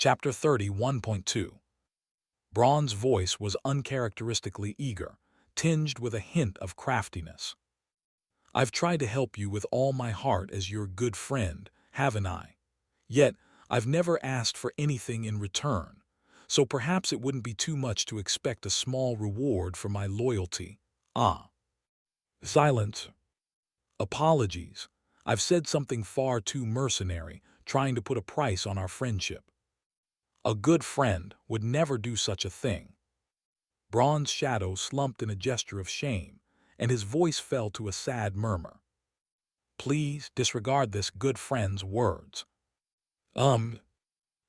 Chapter 31.2. Braun's voice was uncharacteristically eager, tinged with a hint of craftiness. "I've tried to help you with all my heart as your good friend, haven't I? Yet, I've never asked for anything in return, so perhaps it wouldn't be too much to expect a small reward for my loyalty. Ah." Silence. "Apologies. I've said something far too mercenary, trying to put a price on our friendship. A good friend would never do such a thing." Braun's shadow slumped in a gesture of shame, and his voice fell to a sad murmur. "Please disregard this good friend's words."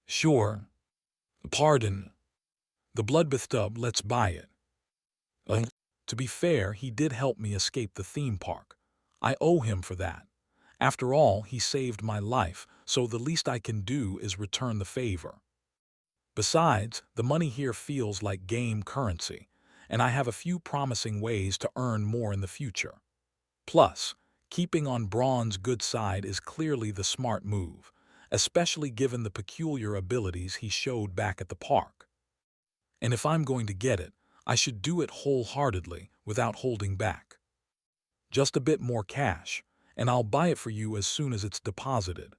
Sure. Pardon. The bloodbath, let's buy it." To be fair, he did help me escape the theme park. I owe him for that. After all, he saved my life, so the least I can do is return the favor. Besides, the money here feels like game currency, and I have a few promising ways to earn more in the future. Plus, keeping on Braun's good side is clearly the smart move, especially given the peculiar abilities he showed back at the park. And if I'm going to get it, I should do it wholeheartedly, without holding back. Just a bit more cash, and I'll buy it for you as soon as it's deposited."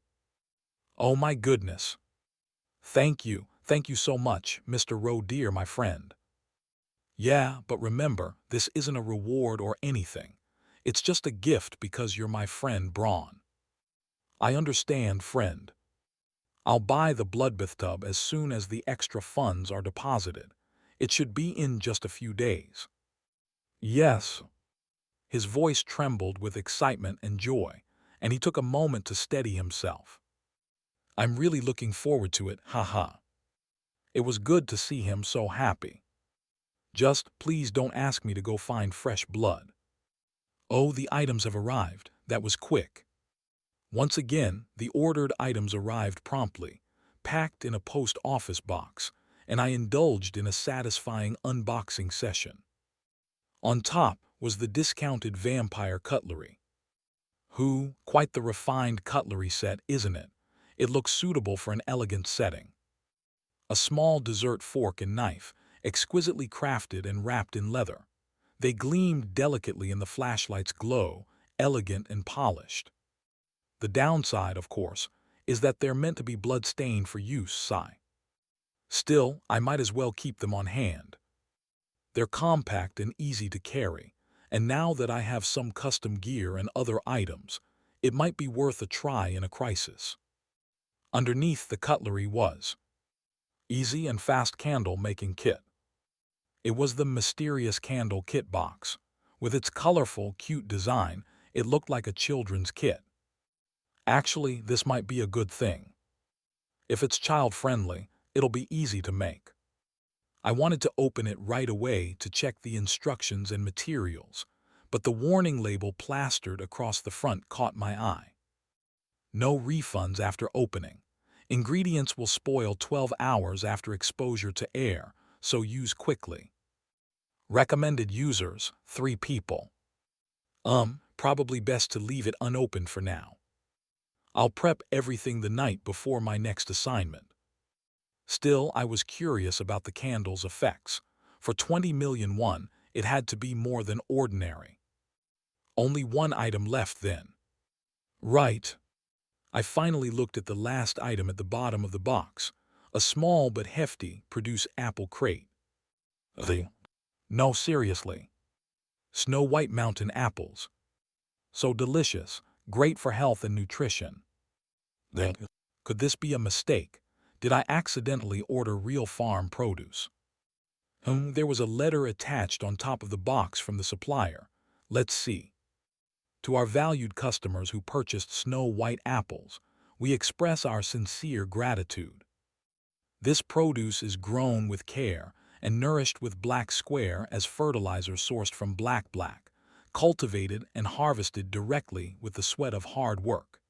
"Oh my goodness. Thank you so much, Mr. Roe dear, my friend." "Yeah, but remember, this isn't a reward or anything. It's just a gift because you're my friend Braun." "I understand, friend. I'll buy the bloodbath as soon as the extra funds are deposited. It should be in just a few days." "Yes." His voice trembled with excitement and joy, and he took a moment to steady himself. "I'm really looking forward to it, haha." It was good to see him so happy. "Just please don't ask me to go find fresh blood." "Oh, the items have arrived. That was quick." Once again, the ordered items arrived promptly, packed in a post-office box, and I indulged in a satisfying unboxing session. On top was the discounted vampire cutlery. Quite the refined cutlery set, isn't it? It looks suitable for an elegant setting. A small dessert fork and knife, exquisitely crafted and wrapped in leather. They gleamed delicately in the flashlight's glow, elegant and polished. The downside, of course, is that they're meant to be blood-stained for use, sigh. Still, I might as well keep them on hand. They're compact and easy to carry, and now that I have some custom gear and other items, it might be worth a try in a crisis. Underneath the cutlery was Easy and Fast Candle Making Kit. It was the mysterious candle kit box. With its colorful, cute design, it looked like a children's kit. Actually, this might be a good thing. If it's child-friendly, it'll be easy to make. I wanted to open it right away to check the instructions and materials, but the warning label plastered across the front caught my eye. No refunds after opening. Ingredients will spoil 12 hours after exposure to air, so use quickly. Recommended users, 3 people. Probably best to leave it unopened for now. I'll prep everything the night before my next assignment. Still, I was curious about the candle's effects. For 20 million won, it had to be more than ordinary. Only one item left then. Right. I finally looked at the last item at the bottom of the box, a small but hefty Produce apple crate. No, seriously. Snow White Mountain apples. So delicious, great for health and nutrition. Could this be a mistake? Did I accidentally order real farm produce? There was a letter attached on top of the box from the supplier. Let's see. To our valued customers who purchased Snow White apples, we express our sincere gratitude. This produce is grown with care and nourished with black square as fertilizer sourced from black, cultivated and harvested directly with the sweat of hard work.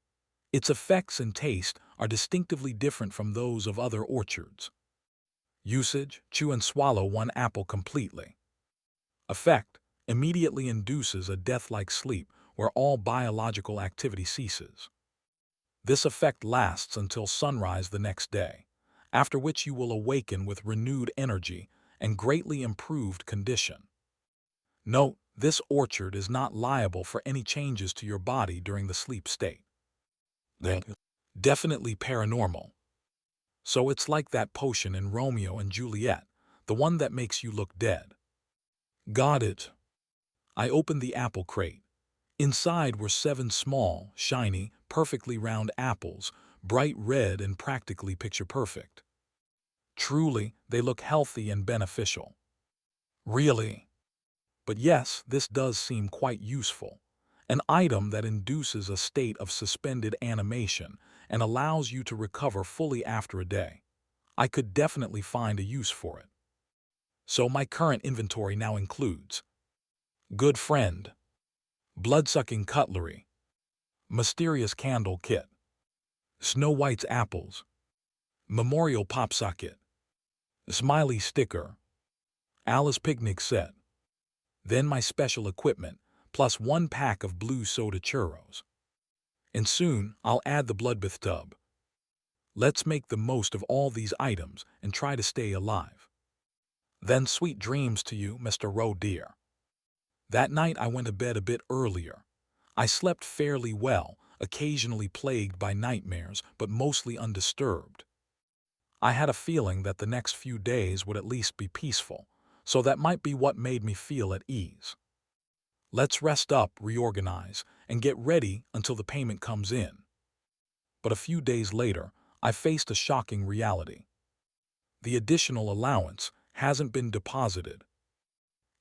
Its effects and taste are distinctively different from those of other orchards. Usage: chew and swallow 1 apple completely. Effect: immediately induces a death-like sleep where all biological activity ceases. This effect lasts until sunrise the next day. after which you will awaken with renewed energy and greatly improved condition. Note, this orchard is not liable for any changes to your body during the sleep state. Definitely paranormal. So it's like that potion in Romeo and Juliet, the one that makes you look dead. Got it. I opened the apple crate. Inside were 7 small, shiny, perfectly round apples, bright red and practically picture-perfect. Truly, they look healthy and beneficial. Really? But yes, this does seem quite useful. An item that induces a state of suspended animation and allows you to recover fully after a day. I could definitely find a use for it. So my current inventory now includes Good Friend, Blood-Sucking Cutlery, Mysterious Candle Kit, Snow White's Apples, Memorial Pop Socket, Smiley Sticker, Alice Picnic Set, then my special equipment, plus 1 pack of blue soda churros. And soon, I'll add the bloodbath tub. Let's make the most of all these items and try to stay alive. Then sweet dreams to you, Mr. Roe dear. That night I went to bed a bit earlier. I slept fairly well, occasionally plagued by nightmares, but mostly undisturbed. I had a feeling that the next few days would at least be peaceful, so that might be what made me feel at ease. Let's rest up, reorganize, and get ready until the payment comes in. But a few days later, I faced a shocking reality. The additional allowance hasn't been deposited.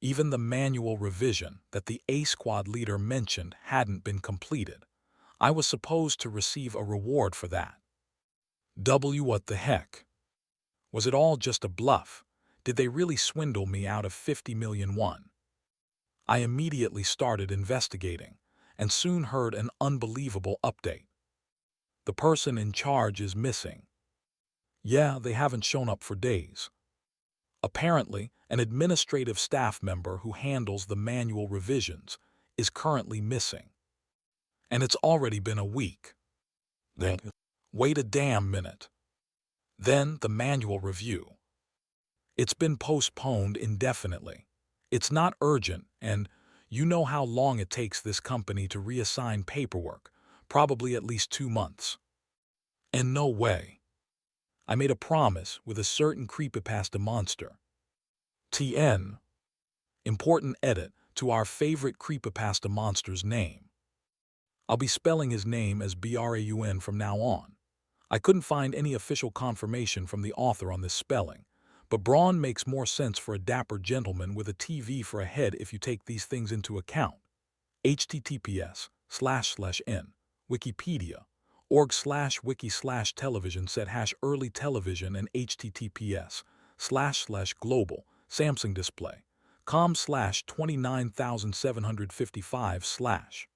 Even the manual revision that the A Squad leader mentioned hadn't been completed. I was supposed to receive a reward for that. What the heck? Was it all just a bluff? Did they really swindle me out of 50 million won? I immediately started investigating, and soon heard an unbelievable update. The person in charge is missing. Yeah, they haven't shown up for days. Apparently, an administrative staff member who handles the manual revisions is currently missing. And it's already been a week. Wait a damn minute. Then the manual review. It's been postponed indefinitely. It's not urgent, and you know how long it takes this company to reassign paperwork, probably at least 2 months. And no way. I made a promise with a certain creepypasta monster. TN. Important edit to our favorite creepypasta monster's name. I'll be spelling his name as Braun from now on. I couldn't find any official confirmation from the author on this spelling, but Braun makes more sense for a dapper gentleman with a TV for a head if you take these things into account. https://n Wikipedia org/wiki/television set #early television and https://global Samsung display com/29755/.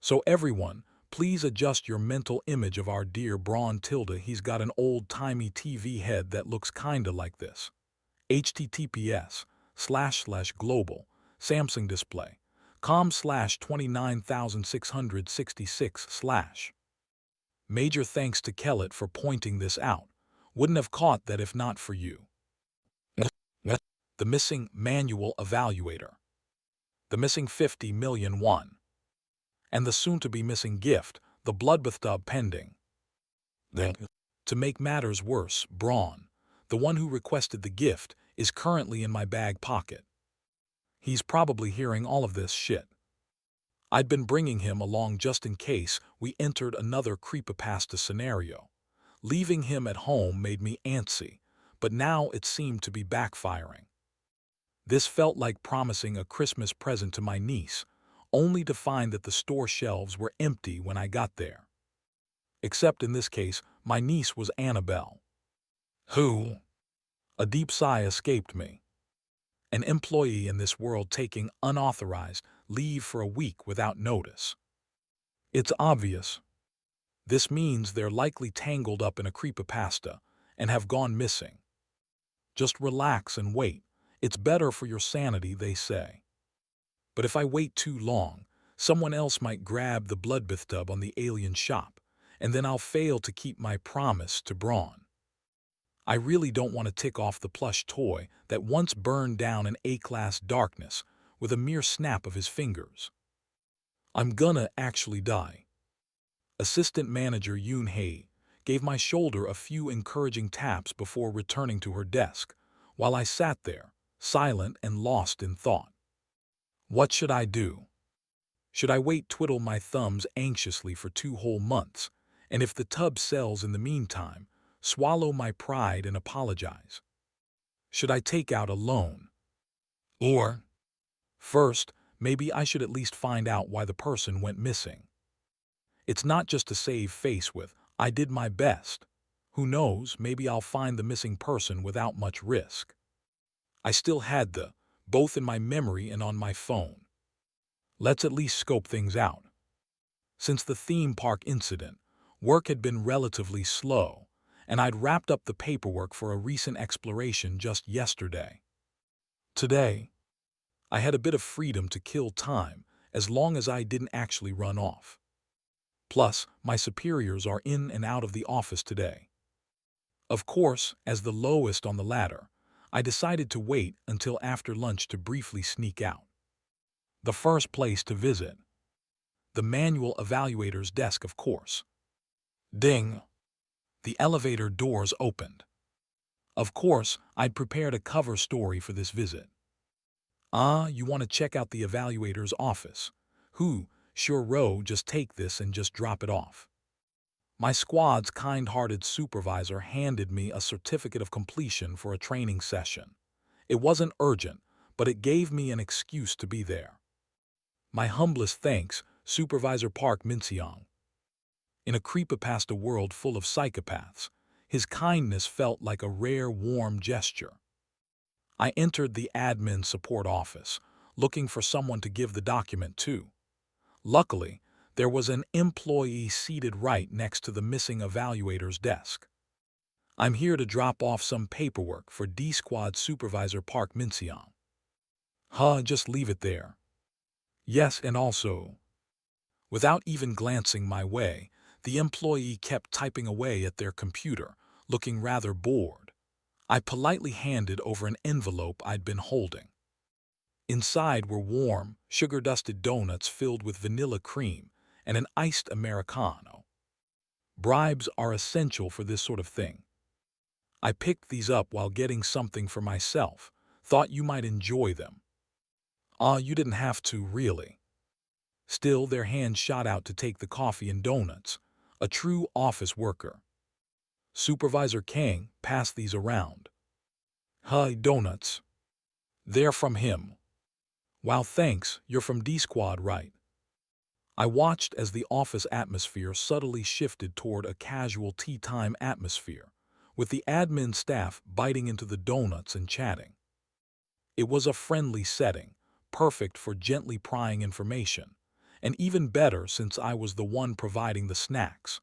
So everyone, please adjust your mental image of our dear Braun tilde. He's got an old-timey TV head that looks kinda like this. https://global Samsung display com/29666/. Major thanks to Kellett for pointing this out. Wouldn't have caught that if not for you. The missing manual evaluator. The missing 50 million won. And the soon-to-be missing gift, the bloodbath tub pending. To make matters worse, Braun, the one who requested the gift, is currently in my bag pocket. He's probably hearing all of this shit. I'd been bringing him along just in case we entered another creepypasta scenario. Leaving him at home made me antsy, but now it seemed to be backfiring. This felt like promising a Christmas present to my niece, only to find that the store shelves were empty when I got there. Except in this case, my niece was Annabelle. Who? A deep sigh escaped me. An employee in this world taking unauthorized leave for a week without notice. It's obvious. This means they're likely tangled up in a creepypasta and have gone missing. Just relax and wait. It's better for your sanity, they say. But if I wait too long, someone else might grab the bloodbath tub on the alien shop, and then I'll fail to keep my promise to Braun. I really don't want to tick off the plush toy that once burned down in A-class darkness with a mere snap of his fingers. I'm gonna actually die. Assistant Manager Yoon Hye gave my shoulder a few encouraging taps before returning to her desk, while I sat there, silent and lost in thought. What should I do? Should I wait, twiddle my thumbs anxiously for 2 whole months, and if the tub sells in the meantime, swallow my pride and apologize? Should I take out a loan? Or, first, maybe I should at least find out why the person went missing. It's not just to save face with, I did my best. Who knows, maybe I'll find the missing person without much risk. I still had both in my memory and on my phone. Let's at least scope things out. Since the theme park incident, work had been relatively slow, and I'd wrapped up the paperwork for a recent exploration just yesterday. Today, I had a bit of freedom to kill time as long as I didn't actually run off. Plus, my superiors are in and out of the office today. Of course, as the lowest on the ladder, I decided to wait until after lunch to briefly sneak out. The first place to visit. The manual evaluator's desk, of course. Ding! The elevator doors opened. Of course, I'd prepared a cover story for this visit. You want to check out the evaluator's office? Sure, just take this and just drop it off. My squad's kind-hearted supervisor handed me a certificate of completion for a training session. It wasn't urgent, but it gave me an excuse to be there. My humblest thanks, Supervisor Park Min-seong. In a creepypasta world full of psychopaths, his kindness felt like a rare, warm gesture. I entered the admin support office, looking for someone to give the document to. Luckily, there was an employee seated right next to the missing evaluator's desk. I'm here to drop off some paperwork for D-Squad Supervisor Park Min-seong. Just leave it there. Yes, and also. Without even glancing my way, the employee kept typing away at their computer, looking rather bored. I politely handed over an envelope I'd been holding. Inside were warm, sugar-dusted donuts filled with vanilla cream and an iced Americano. Bribes are essential for this sort of thing. I picked these up while getting something for myself, thought you might enjoy them. You didn't have to, really. Still, their hands shot out to take the coffee and donuts, a true office worker. Supervisor Kang passed these around. Donuts. They're from him. Wow, thanks, you're from D-Squad, right? I watched as the office atmosphere subtly shifted toward a casual tea-time atmosphere, with the admin staff biting into the donuts and chatting. It was a friendly setting, perfect for gently prying information, and even better since I was the one providing the snacks.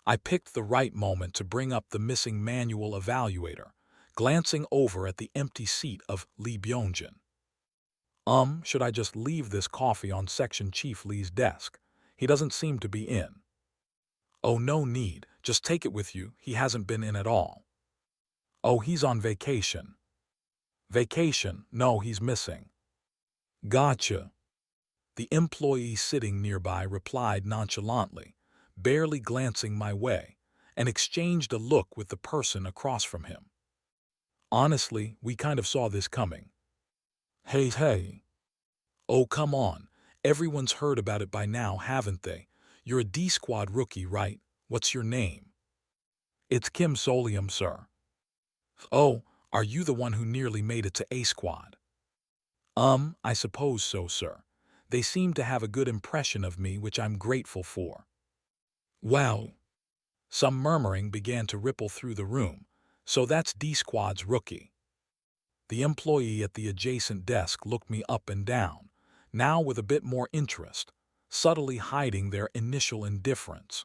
I picked the right moment to bring up the missing manual evaluator, glancing over at the empty seat of Lee Byung-jin. Should I just leave this coffee on Section Chief Lee's desk? He doesn't seem to be in. Oh, no need. Just take it with you. He hasn't been in at all. Oh, he's on vacation. Vacation? No, he's missing. Gotcha. The employee sitting nearby replied nonchalantly, barely glancing my way, and exchanged a look with the person across from him. Honestly, we kind of saw this coming. Hey. Oh, come on. Everyone's heard about it by now, haven't they? You're a D-Squad rookie, right? What's your name? It's Kim Solium, sir. Oh, are you the one who nearly made it to A-Squad? I suppose so, sir. They seem to have a good impression of me, which I'm grateful for. Wow. Some murmuring began to ripple through the room. So that's D-Squad's rookie. The employee at the adjacent desk looked me up and down, now with a bit more interest, subtly hiding their initial indifference.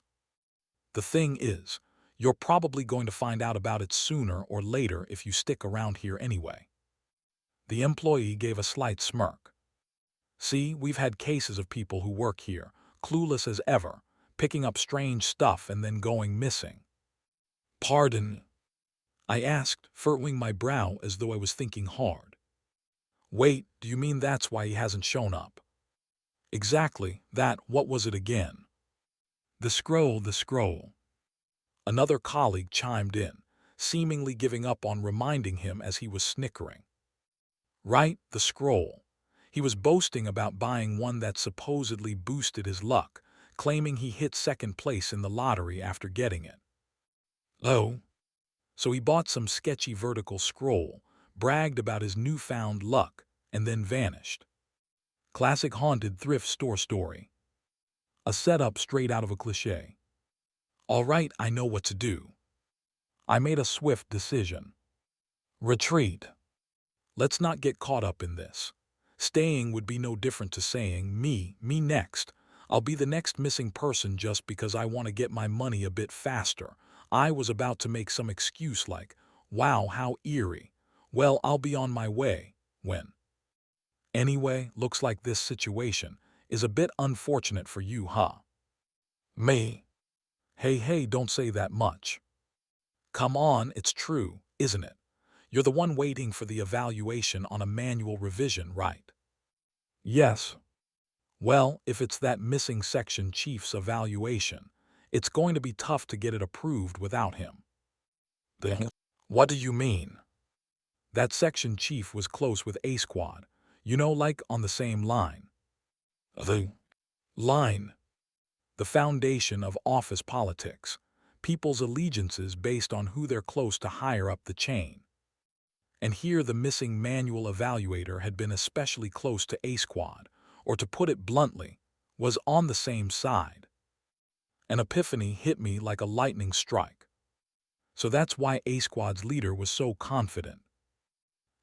The thing is, you're probably going to find out about it sooner or later if you stick around here anyway. The employee gave a slight smirk. See, we've had cases of people who work here, clueless as ever, picking up strange stuff and then going missing. Pardon? I asked, furrowing my brow as though I was thinking hard. Wait, do you mean that's why he hasn't shown up? Exactly, that, what was it again? The scroll, the scroll. Another colleague chimed in, seemingly giving up on reminding him as he was snickering. Right, the scroll. He was boasting about buying one that supposedly boosted his luck, claiming he hit second place in the lottery after getting it. Oh, so he bought some sketchy vertical scroll, bragged about his newfound luck, and then vanished. Classic haunted thrift store story. A setup straight out of a cliché. All right, I know what to do. I made a swift decision. Retreat. Let's not get caught up in this. Staying would be no different to saying, me next. I'll be the next missing person just because I want to get my money a bit faster. I was about to make some excuse like, wow, how eerie. Well, I'll be on my way, when. Anyway, looks like this situation is a bit unfortunate for you, huh? Me? Hey, don't say that much. Come on, it's true, isn't it? You're the one waiting for the evaluation on a manual revision, right? Yes. Well, if it's that missing section chief's evaluation, it's going to be tough to get it approved without him. The What do you mean? That section chief was close with A Squad, like on the same line. The line. The foundation of office politics. People's allegiances based on who they're close to higher up the chain. And here the missing manual evaluator had been especially close to A Squad, or to put it bluntly, was on the same side. An epiphany hit me like a lightning strike. So that's why A Squad's leader was so confident.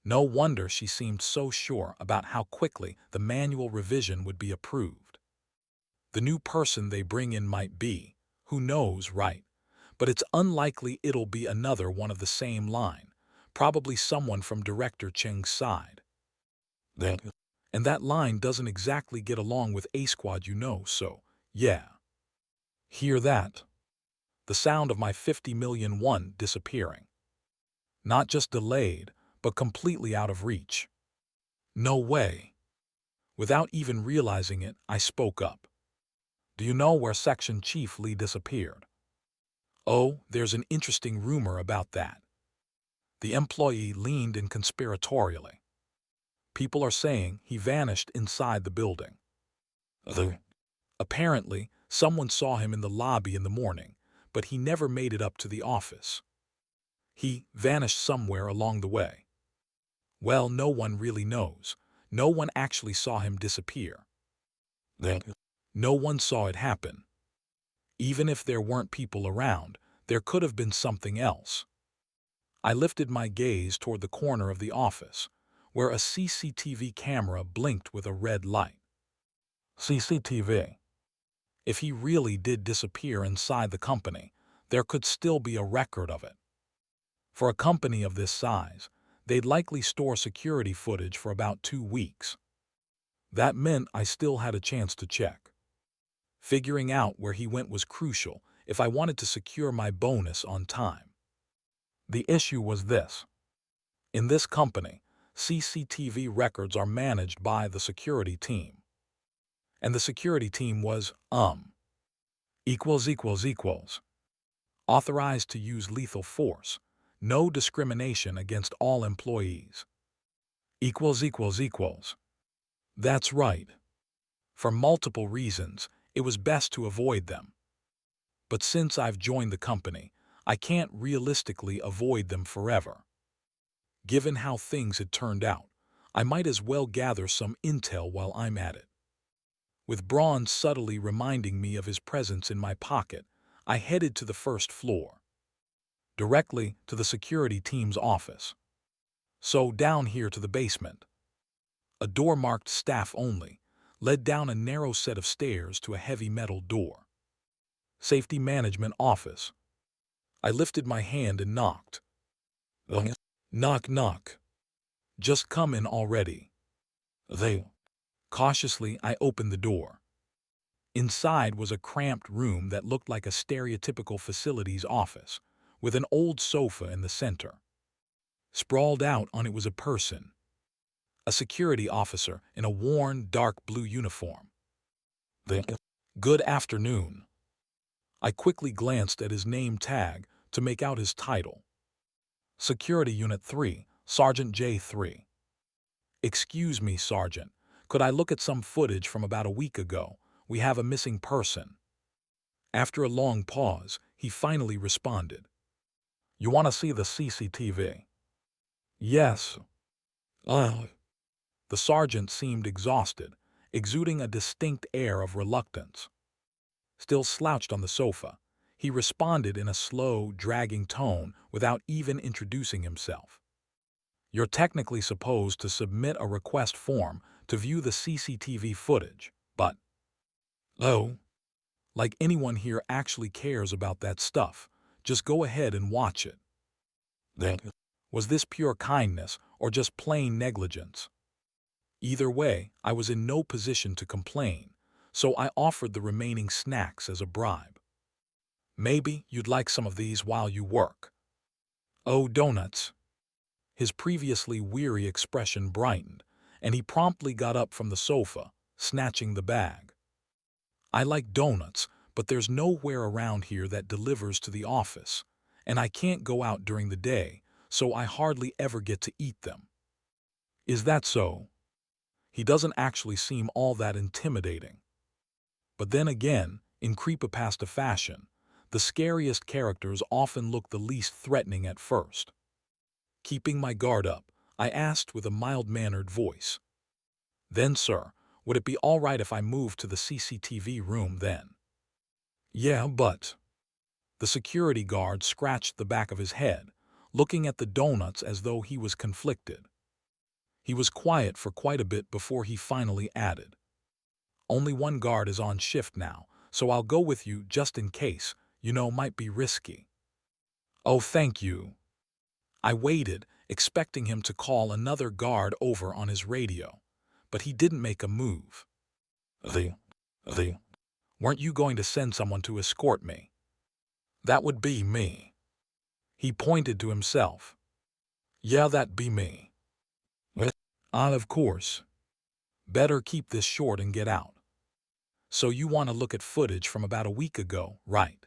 No wonder she seemed so sure about how quickly the manual revision would be approved. The new person they bring in might be, who knows, right? But it's unlikely it'll be another one of the same line, probably someone from Director Cheng's side. And that line doesn't exactly get along with A Squad, so, yeah. Hear that? The sound of my 50 million won disappearing. Not just delayed, but completely out of reach. No way. Without even realizing it, I spoke up. Do you know where Section Chief Lee disappeared? Oh, there's an interesting rumor about that. The employee leaned in conspiratorially. People are saying he vanished inside the building. Apparently, someone saw him in the lobby in the morning, but he never made it up to the office. He vanished somewhere along the way. Well, no one really knows. No one actually saw him disappear. No one saw it happen. Even if there weren't people around, there could have been something else. I lifted my gaze toward the corner of the office, where a CCTV camera blinked with a red light. CCTV. If he really did disappear inside the company, there could still be a record of it. For a company of this size, they'd likely store security footage for about 2 weeks. That meant I still had a chance to check. Figuring out where he went was crucial if I wanted to secure my bonus on time. The issue was this. In this company, CCTV records are managed by the security team. And the security team was, equals, authorized to use lethal force, no discrimination against all employees. Equals. That's right. For multiple reasons, it was best to avoid them. But since I've joined the company, I can't realistically avoid them forever. Given how things had turned out, I might as well gather some intel while I'm at it. With Braun subtly reminding me of his presence in my pocket, I headed to the first floor, directly to the security team's office. So down here to the basement. A door marked staff only led down a narrow set of stairs to a heavy metal door. Safety management office. I lifted my hand and knocked. Knock. Just come in already. Cautiously, I opened the door. Inside was a cramped room that looked like a stereotypical facilities office, with an old sofa in the center. Sprawled out on it was a person, a security officer in a worn, dark blue uniform. The "Good afternoon." I quickly glanced at his name tag to make out his title. Security Unit 3, Sergeant J3. "Excuse me, Sergeant. Could I look at some footage from about a week ago? We have a missing person." After a long pause, he finally responded. "You want to see the CCTV?" "Yes." Uh. The sergeant seemed exhausted, exuding a distinct air of reluctance. Still slouched on the sofa, he responded in a slow, dragging tone without even introducing himself. "You're technically supposed to submit a request form to view the CCTV footage, but..." "Oh, like anyone here actually cares about that stuff. Just go ahead and watch it." Then, was this pure kindness or just plain negligence? Either way, I was in no position to complain, so I offered the remaining snacks as a bribe. "Maybe you'd like some of these while you work." "Oh, donuts." His previously weary expression brightened, and he promptly got up from the sofa, snatching the bag. "I like donuts, but there's nowhere around here that delivers to the office, and I can't go out during the day, so I hardly ever get to eat them." "Is that so?" He doesn't actually seem all that intimidating. But then again, in creepypasta fashion, the scariest characters often look the least threatening at first. Keeping my guard up, I asked with a mild-mannered voice, "Then, sir, would it be all right if I moved to the CCTV room then?" "Yeah, but..." The security guard scratched the back of his head, looking at the donuts as though he was conflicted. He was quiet for quite a bit before he finally added, "Only one guard is on shift now, so I'll go with you just in case, might be risky." "Oh, thank you." I waited, expecting him to call another guard over on his radio, but he didn't make a move. The, weren't you going to send someone to escort me?" "That would be me." He pointed to himself. "Yeah, that'd be me." Of course. Better keep this short and get out." "So you want to look at footage from about a week ago, right?"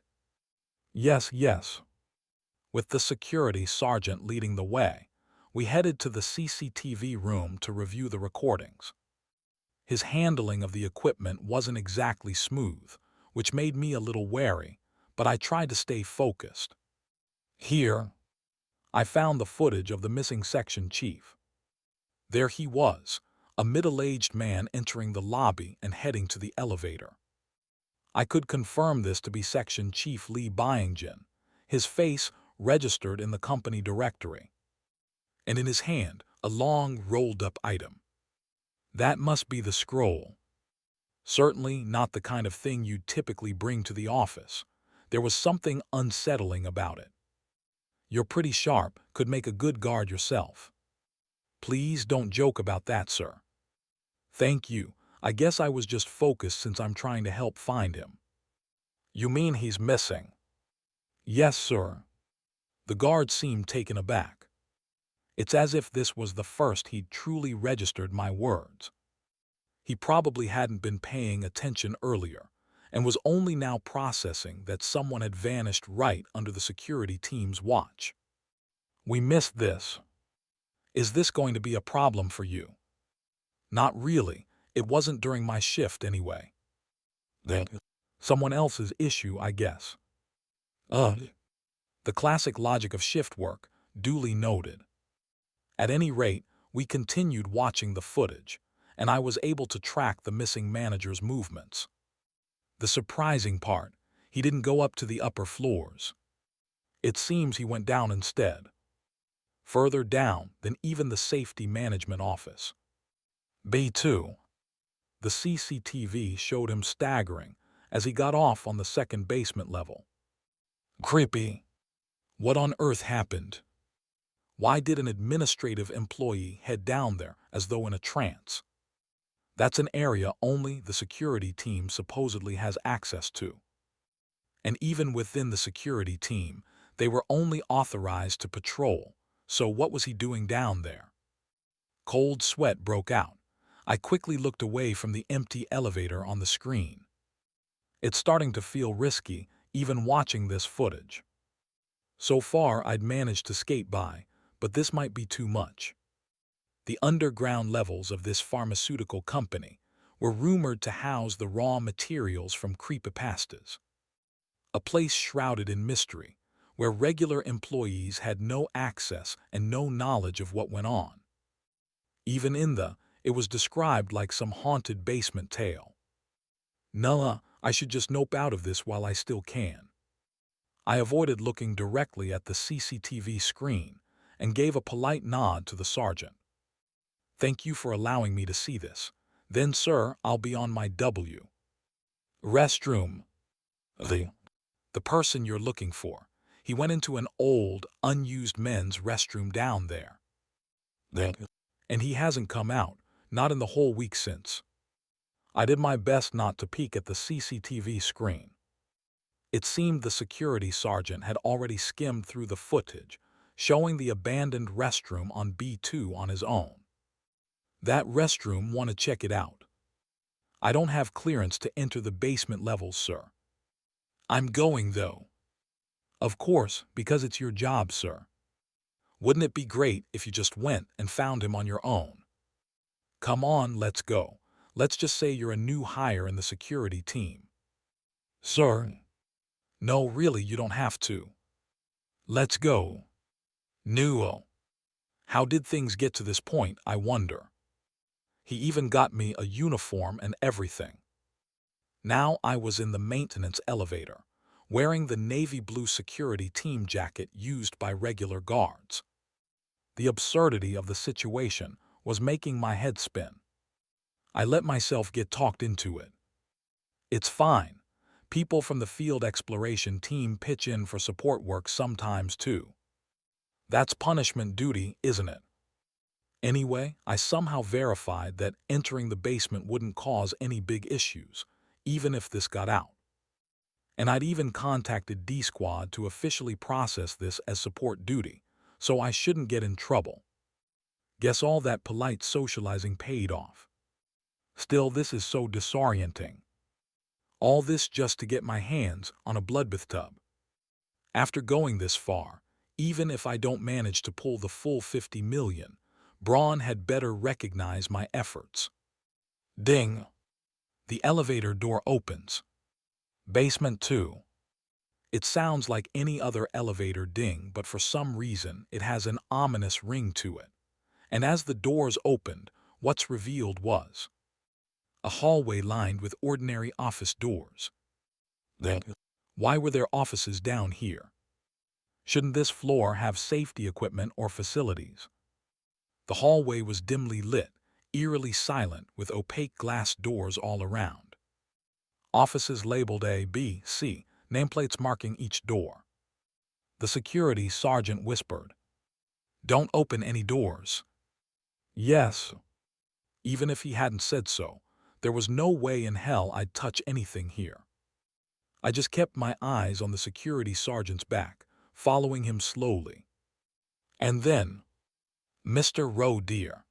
Yes, yes." With the security sergeant leading the way, we headed to the CCTV room to review the recordings. His handling of the equipment wasn't exactly smooth, which made me a little wary, but I tried to stay focused. Here, I found the footage of the missing section chief. There he was, a middle-aged man entering the lobby and heading to the elevator. I could confirm this to be Section Chief Lee Byington, his face registered in the company directory, and in his hand a long rolled-up item. That must be the scroll. Certainly not the kind of thing you'd typically bring to the office. There was something unsettling about it. "You're pretty sharp, could make a good guard yourself." "Please don't joke about that, sir." "Thank you. I guess I was just focused since I'm trying to help find him." "You mean he's missing?" "Yes, sir." The guard seemed taken aback. It's as if this was the first he'd truly registered my words. He probably hadn't been paying attention earlier, and was only now processing that someone had vanished right under the security team's watch. "We missed this. Is this going to be a problem for you?" "Not really. It wasn't during my shift anyway." "Then someone else's issue, I guess." The classic logic of shift work, duly noted. At any rate, we continued watching the footage, and I was able to track the missing manager's movements. The surprising part, he didn't go up to the upper floors. It seems he went down instead. Further down than even the safety management office. B2. The CCTV showed him staggering as he got off on the second basement level. Creepy. What on earth happened? Why did an administrative employee head down there as though in a trance? That's an area only the security team supposedly has access to. And even within the security team, They were only authorized to patrol, so what was he doing down there? Cold sweat broke out. I quickly looked away from the empty elevator on the screen. It's starting to feel risky, even watching this footage. So far, I'd managed to skate by, but this might be too much. The underground levels of this pharmaceutical company were rumored to house the raw materials from creepypastas, a place shrouded in mystery, where regular employees had no access and no knowledge of what went on. Even it was described like some haunted basement tale. Nuh-uh, I should just nope out of this while I still can. I avoided looking directly at the CCTV screen and gave a polite nod to the sergeant. Thank you for allowing me to see this. Then, sir, I'll be on my W. Restroom. The person you're looking for. He went into an old, unused men's restroom down there. And he hasn't come out, not in the whole week since. I did my best not to peek at the CCTV screen. It seemed the security sergeant had already skimmed through the footage, showing the abandoned restroom on B2 on his own. That restroom, want to check it out. I don't have clearance to enter the basement levels, sir. I'm going, though. Of course, because it's your job, sir. Wouldn't it be great if you just went and found him on your own? Come on, let's go. Let's just say you're a new hire in the security team. Sir? No, really, you don't have to. Let's go. New. How did things get to this point, I wonder? He even got me a uniform and everything. Now I was in the maintenance elevator, wearing the navy blue security team jacket used by regular guards. The absurdity of the situation was making my head spin. I let myself get talked into it. It's fine. People from the field exploration team pitch in for support work sometimes too. That's punishment duty, isn't it? Anyway, I somehow verified that entering the basement wouldn't cause any big issues, even if this got out. And I'd even contacted D-Squad to officially process this as support duty, so I shouldn't get in trouble. Guess all that polite socializing paid off. Still, this is so disorienting. All this just to get my hands on a bloodbath tub. After going this far, even if I don't manage to pull the full 50 million, Braun had better recognize my efforts. Ding! The elevator door opens. Basement 2. It sounds like any other elevator ding, but for some reason it has an ominous ring to it. And as the doors opened, what's revealed was a hallway lined with ordinary office doors. Why were there offices down here? Shouldn't this floor have safety equipment or facilities? The hallway was dimly lit, eerily silent, with opaque glass doors all around. Offices labeled A, B, C, nameplates marking each door. The security sergeant whispered, "Don't open any doors." Yes. Even if he hadn't said so, there was no way in hell I'd touch anything here. I just kept my eyes on the security sergeant's back, following him slowly. And then, Mr. Roe dear.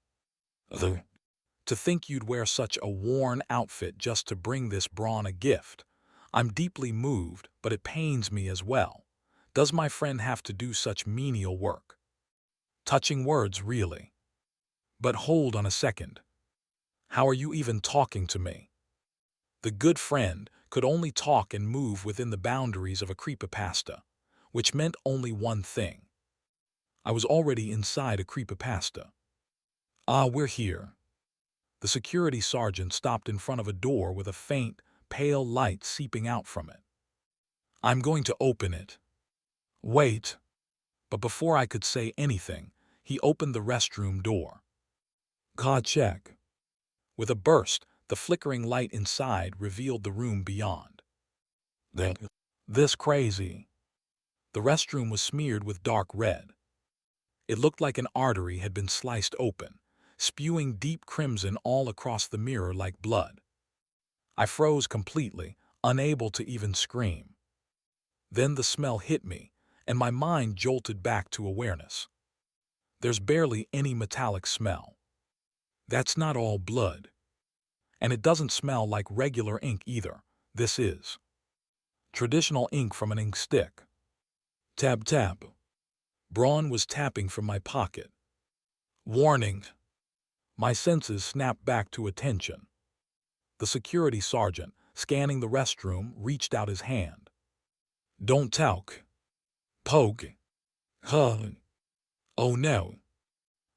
To think you'd wear such a worn outfit just to bring this Braun a gift. I'm deeply moved, but it pains me as well. Does my friend have to do such menial work? Touching words, really. But hold on a second. How are you even talking to me? The good friend could only talk and move within the boundaries of a creepypasta, which meant only one thing. I was already inside a creepypasta. Ah, we're here. The security sergeant stopped in front of a door with a faint, pale light seeping out from it. I'm going to open it. Wait. But before I could say anything, he opened the restroom door. God check. With a burst, the flickering light inside revealed the room beyond. This crazy. The restroom was smeared with dark red. It looked like an artery had been sliced open, spewing deep crimson all across the mirror like blood. I froze completely, unable to even scream. Then the smell hit me, and my mind jolted back to awareness. There's barely any metallic smell. That's not all blood. And it doesn't smell like regular ink either. This is traditional ink from an ink stick. Tab tab. Braun was tapping from my pocket. Warning. My senses snapped back to attention. The security sergeant, scanning the restroom, reached out his hand. Don't talk. Poke. Huh. Oh no.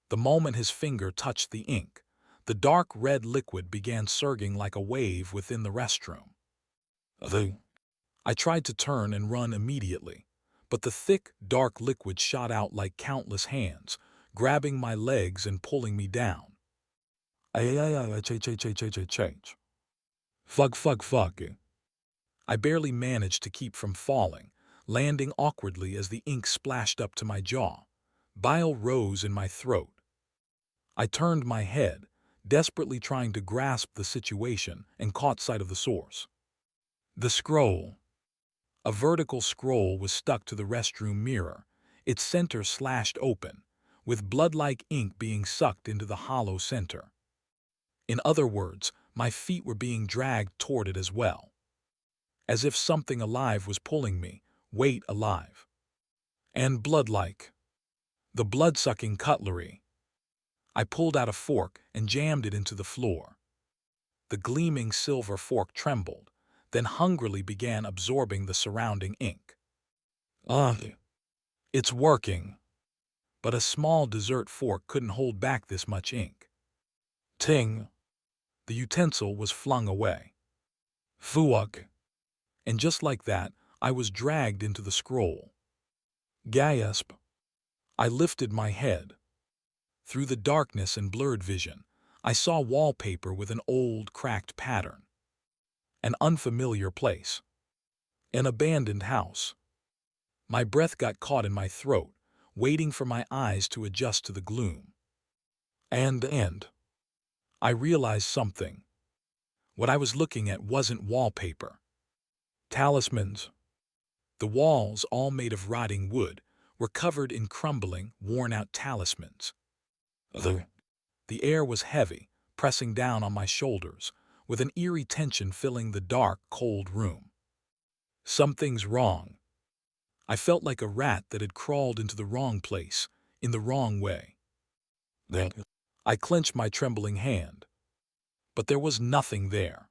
The moment his finger touched the ink, the dark red liquid began surging like a wave within the restroom. I tried to turn and run immediately, but the thick, dark liquid shot out like countless hands, grabbing my legs and pulling me down. Change. Fuck. I barely managed to keep from falling, landing awkwardly as the ink splashed up to my jaw. Bile rose in my throat. I turned my head, desperately trying to grasp the situation, and caught sight of the source. The scroll. A vertical scroll was stuck to the restroom mirror, its center slashed open, with blood-like ink being sucked into the hollow center. In other words, my feet were being dragged toward it as well. As if something alive was pulling me, weight alive. And blood-like. The blood-sucking cutlery. I pulled out a fork and jammed it into the floor. The gleaming silver fork trembled, then hungrily began absorbing the surrounding ink. It's working. But a small dessert fork couldn't hold back this much ink. Ting! The utensil was flung away. Fuck! And just like that, I was dragged into the scroll. Gasp! I lifted my head. Through the darkness and blurred vision, I saw wallpaper with an old, cracked pattern. An unfamiliar place. An abandoned house. My breath got caught in my throat, waiting for my eyes to adjust to the gloom. And I realized something. What I was looking at wasn't wallpaper. Talismans. The walls, all made of rotting wood, were covered in crumbling, worn-out talismans. The air was heavy, pressing down on my shoulders, with an eerie tension filling the dark, cold room. Something's wrong. I felt like a rat that had crawled into the wrong place, in the wrong way. I clenched my trembling hand. But there was nothing there.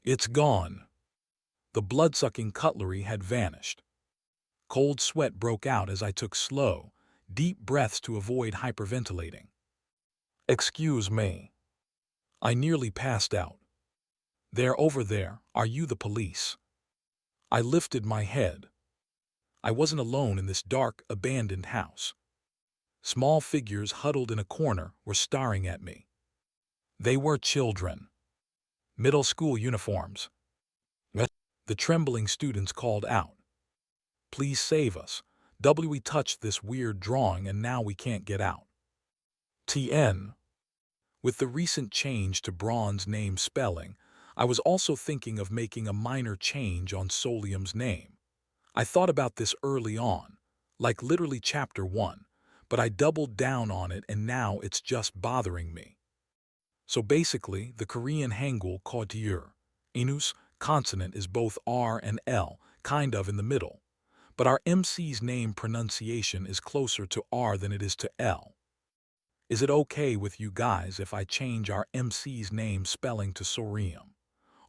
It's gone. The blood-sucking cutlery had vanished. Cold sweat broke out as I took slow, deep breaths to avoid hyperventilating. Excuse me. I nearly passed out. There, over there, are you the police? I lifted my head. I wasn't alone in this dark, abandoned house. Small figures huddled in a corner were staring at me. They were children. Middle school uniforms. The trembling students called out. Please save us. We touched this weird drawing and now we can't get out. TN. With the recent change to Braun's name spelling, I was also thinking of making a minor change on Solium's name. I thought about this early on, like literally chapter 1, but I doubled down on it and now it's just bothering me. So basically, the Korean Hangul Kotyur, Inus, consonant is both R and L, kind of in the middle, but our MC's name pronunciation is closer to R than it is to L. Is it okay with you guys if I change our MC's name spelling to Solium?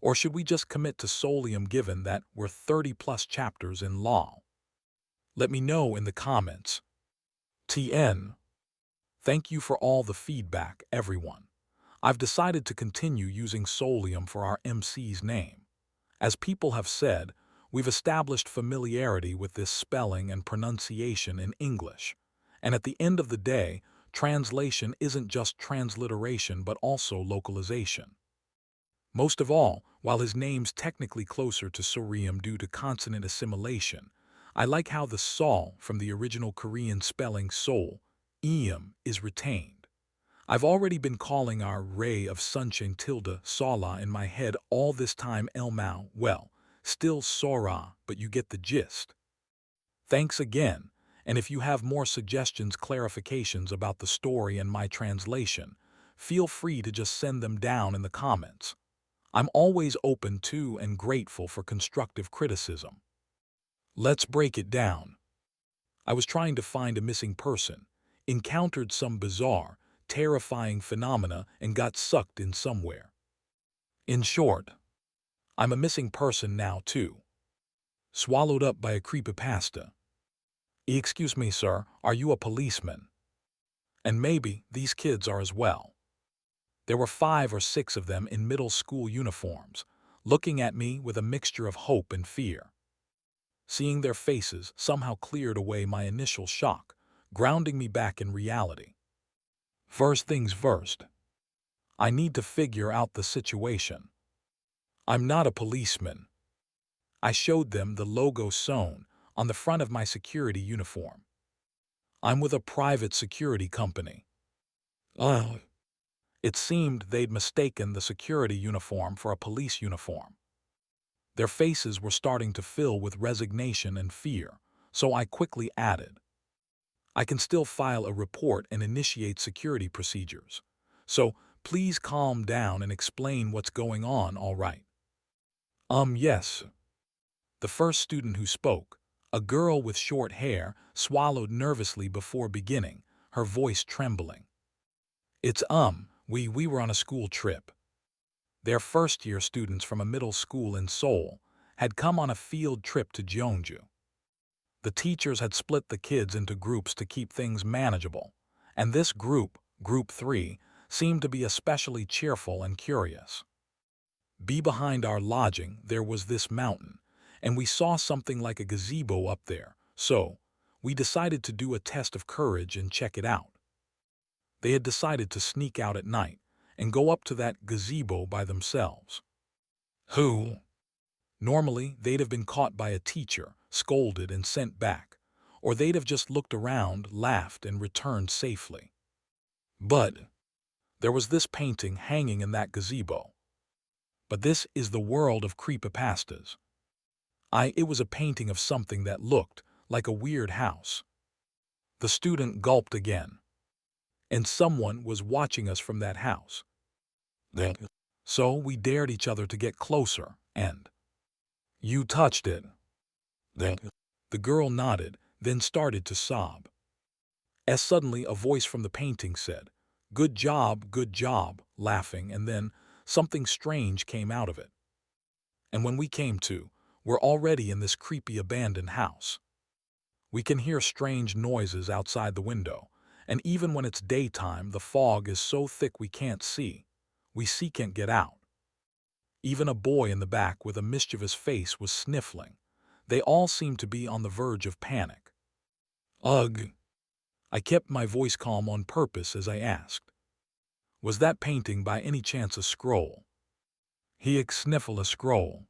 Or should we just commit to Solium given that we're 30+ chapters in law? Let me know in the comments. TN. Thank you for all the feedback, everyone. I've decided to continue using Solium for our MC's name. As people have said, we've established familiarity with this spelling and pronunciation in English. And at the end of the day, translation isn't just transliteration but also localization. Most of all, while his name's technically closer to Solium due to consonant assimilation, I like how the Sol from the original Korean spelling Sol, is retained. I've already been calling our ray of sunshine tilde Sola in my head all this time Elmao, well, still Sora, but you get the gist. Thanks again, and if you have more suggestions, clarifications about the story and my translation, feel free to just send them down in the comments. I'm always open to and grateful for constructive criticism. Let's break it down. I was trying to find a missing person, encountered some bizarre, terrifying phenomena, and got sucked in somewhere. In short, I'm a missing person now too. Swallowed up by a creepypasta. Excuse me, sir, are you a policeman? And maybe these kids are as well. There were 5 or 6 of them in middle school uniforms, looking at me with a mixture of hope and fear. Seeing their faces somehow cleared away my initial shock, grounding me back in reality. First things first, I need to figure out the situation. I'm not a policeman. I showed them the logo sewn on the front of my security uniform. I'm with a private security company. It seemed they'd mistaken the security uniform for a police uniform. Their faces were starting to fill with resignation and fear, so I quickly added, I can still file a report and initiate security procedures. So please calm down and explain what's going on, all right? Yes. The first student who spoke, a girl with short hair, swallowed nervously before beginning, her voice trembling. It's we were on a school trip. They're first-year students from a middle school in Seoul, had come on a field trip to Jeonju. The teachers had split the kids into groups to keep things manageable, and this group, Group 3, seemed to be especially cheerful and curious. Behind our lodging there was this mountain, and we saw something like a gazebo up there, so we decided to do a test of courage and check it out. They had decided to sneak out at night and go up to that gazebo by themselves. Who? Normally, they'd have been caught by a teacher, scolded and sent back, or they'd have just looked around, laughed, and returned safely. But there was this painting hanging in that gazebo. But this is the world of creepypastas. It was a painting of something that looked like a weird house. The student gulped again. And someone was watching us from that house. So we dared each other to get closer, and you touched it. The girl nodded, then started to sob. As suddenly a voice from the painting said, good job, laughing, and then something strange came out of it. And when we came to, we're already in this creepy abandoned house. We can hear strange noises outside the window, and even when it's daytime, the fog is so thick we can't see. We can't get out. Even a boy in the back with a mischievous face was sniffling. They all seemed to be on the verge of panic. Ugh! I kept my voice calm on purpose as I asked, was that painting by any chance a scroll? He sniffled a scroll.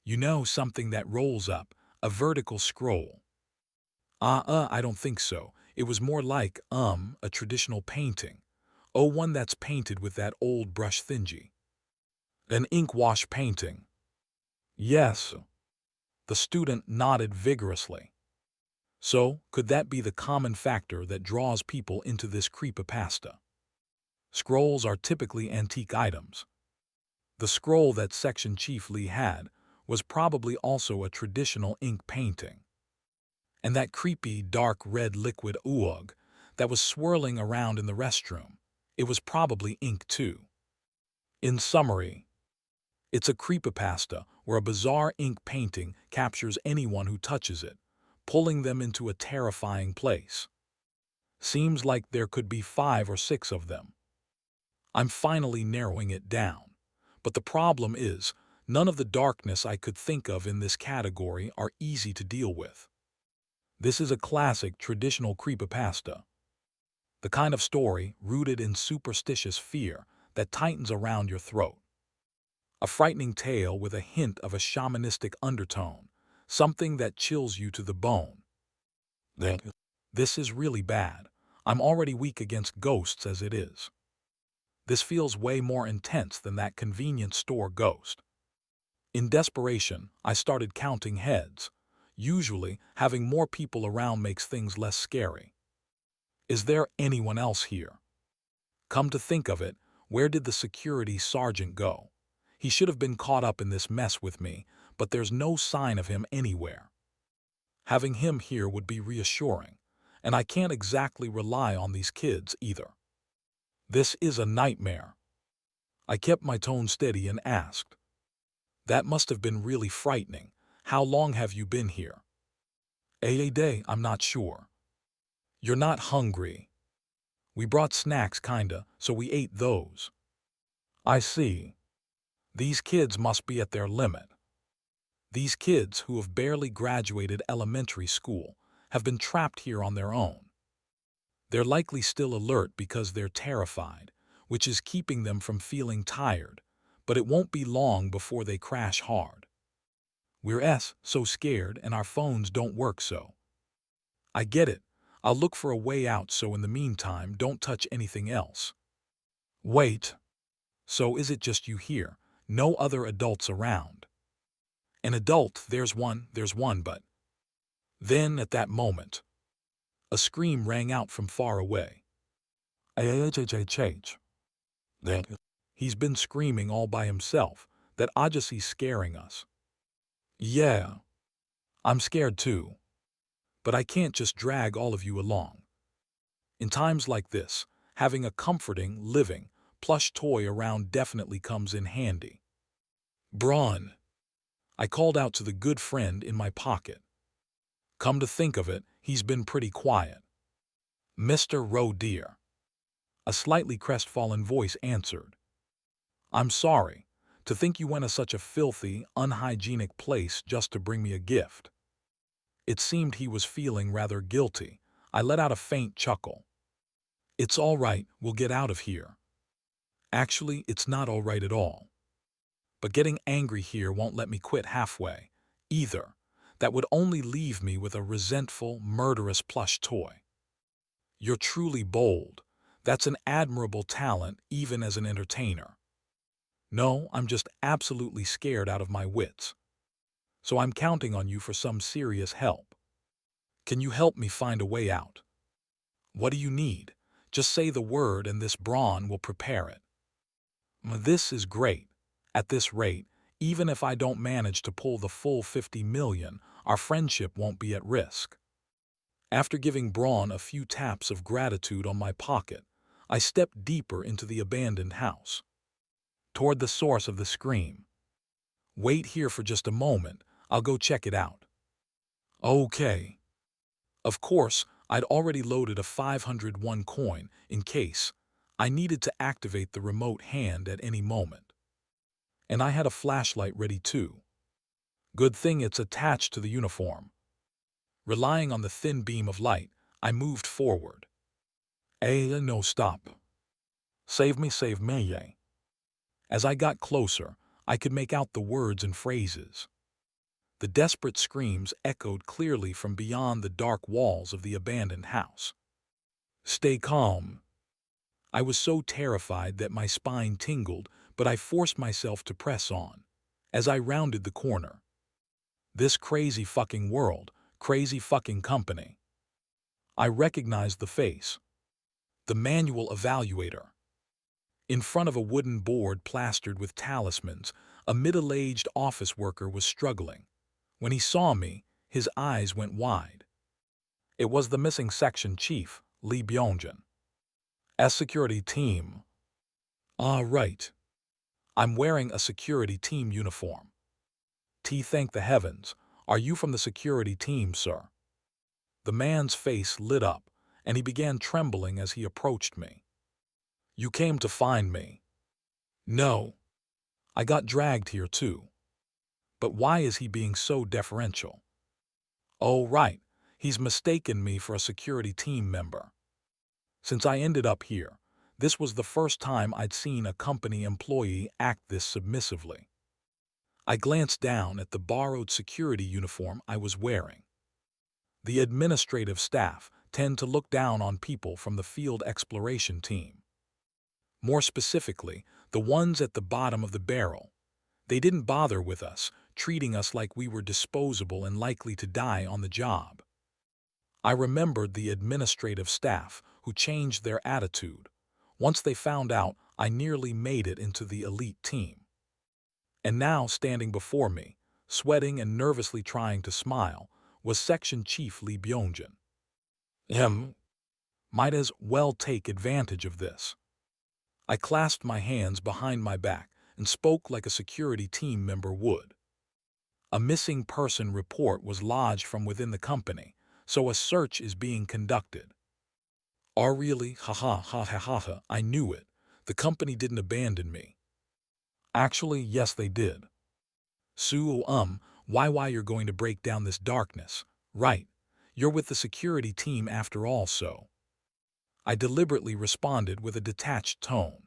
You know, something that rolls up, a vertical scroll. I don't think so. It was more like, a traditional painting. Oh, one that's painted with that old brush thingy. An ink wash painting. Yes. The student nodded vigorously. So, could that be the common factor that draws people into this creepypasta? Scrolls are typically antique items. The scroll that Section Chief Lee had was probably also a traditional ink painting. And that creepy, dark red liquid oog that was swirling around in the restroom, it was probably ink too. In summary, it's a creepypasta where a bizarre ink painting captures anyone who touches it, pulling them into a terrifying place. Seems like there could be 5 or 6 of them. I'm finally narrowing it down. But the problem is, none of the darkness I could think of in this category are easy to deal with. This is a classic traditional creepypasta. The kind of story rooted in superstitious fear that tightens around your throat. A frightening tale with a hint of a shamanistic undertone, something that chills you to the bone. This is really bad. I'm already weak against ghosts as it is. This feels way more intense than that convenience store ghost. In desperation, I started counting heads. Usually, having more people around makes things less scary. Is there anyone else here? Come to think of it, where did the security sergeant go? He should have been caught up in this mess with me, but there's no sign of him anywhere. Having him here would be reassuring, and I can't exactly rely on these kids either. This is a nightmare. I kept my tone steady and asked. That must have been really frightening. How long have you been here? A day, I'm not sure. You're not hungry. We brought snacks kinda, so we ate those. I see. These kids must be at their limit. These kids who have barely graduated elementary school have been trapped here on their own. They're likely still alert because they're terrified, which is keeping them from feeling tired, but it won't be long before they crash hard. We're so scared and our phones don't work so. I get it. I'll look for a way out, so in the meantime, don't touch anything else. Wait. So is it just you here? No other adults around? An adult, there's one, but... Then, at that moment, a scream rang out from far away. He's been screaming all by himself. That Audiobook's scaring us. Yeah. I'm scared too. But I can't just drag all of you along. In times like this, having a comforting, living, plush toy around definitely comes in handy. Braun. I called out to the good friend in my pocket. Come to think of it, he's been pretty quiet. Mr. Roe dear. A slightly crestfallen voice answered. I'm sorry. To think you went to such a filthy, unhygienic place just to bring me a gift. It seemed he was feeling rather guilty. I let out a faint chuckle. It's all right, we'll get out of here. Actually, it's not all right at all. But getting angry here won't let me quit halfway, either. That would only leave me with a resentful, murderous plush toy. You're truly bold. That's an admirable talent, even as an entertainer. No, I'm just absolutely scared out of my wits. So I'm counting on you for some serious help. Can you help me find a way out? What do you need? Just say the word and this brawn will prepare it. This is great. At this rate, even if I don't manage to pull the full 50 million, our friendship won't be at risk. After giving Braun a few taps of gratitude on my pocket, I stepped deeper into the abandoned house, toward the source of the scream. Wait here for just a moment, I'll go check it out. Okay. Of course, I'd already loaded a 501 coin in case I needed to activate the remote hand at any moment. And I had a flashlight ready too. Good thing it's attached to the uniform. Relying on the thin beam of light, I moved forward. No, stop. Save me. As I got closer, I could make out the words and phrases. The desperate screams echoed clearly from beyond the dark walls of the abandoned house. Stay calm. I was so terrified that my spine tingled, but I forced myself to press on. As I rounded the corner. This crazy fucking world, crazy fucking company. I recognized the face. The manual evaluator. In front of a wooden board plastered with talismans, a middle-aged office worker was struggling. When he saw me, his eyes went wide. It was the missing section chief, Lee Byungjin. As security team. Ah, right. I'm wearing a security team uniform. Thank the heavens. Are you from the security team, sir? The man's face lit up, and he began trembling as he approached me. You came to find me. No. I got dragged here too. But why is he being so deferential? Oh, right. He's mistaken me for a security team member. Since I ended up here, this was the first time I'd seen a company employee act this submissively. I glanced down at the borrowed security uniform I was wearing. The administrative staff tend to look down on people from the field exploration team. More specifically, the ones at the bottom of the barrel. They didn't bother with us, treating us like we were disposable and likely to die on the job. I remembered the administrative staff who changed their attitude once they found out I nearly made it into the elite team. And now, standing before me, sweating and nervously trying to smile, was Section Chief Lee Byung-jin. Might as well take advantage of this. I clasped my hands behind my back and spoke like a security team member would. A missing person report was lodged from within the company, so a search is being conducted. Oh really? Ha ha ha ha ha ha, I knew it. The company didn't abandon me. Actually, yes they did. So, why you're going to break down this darkness? Right, you're with the security team after all, so. I deliberately responded with a detached tone.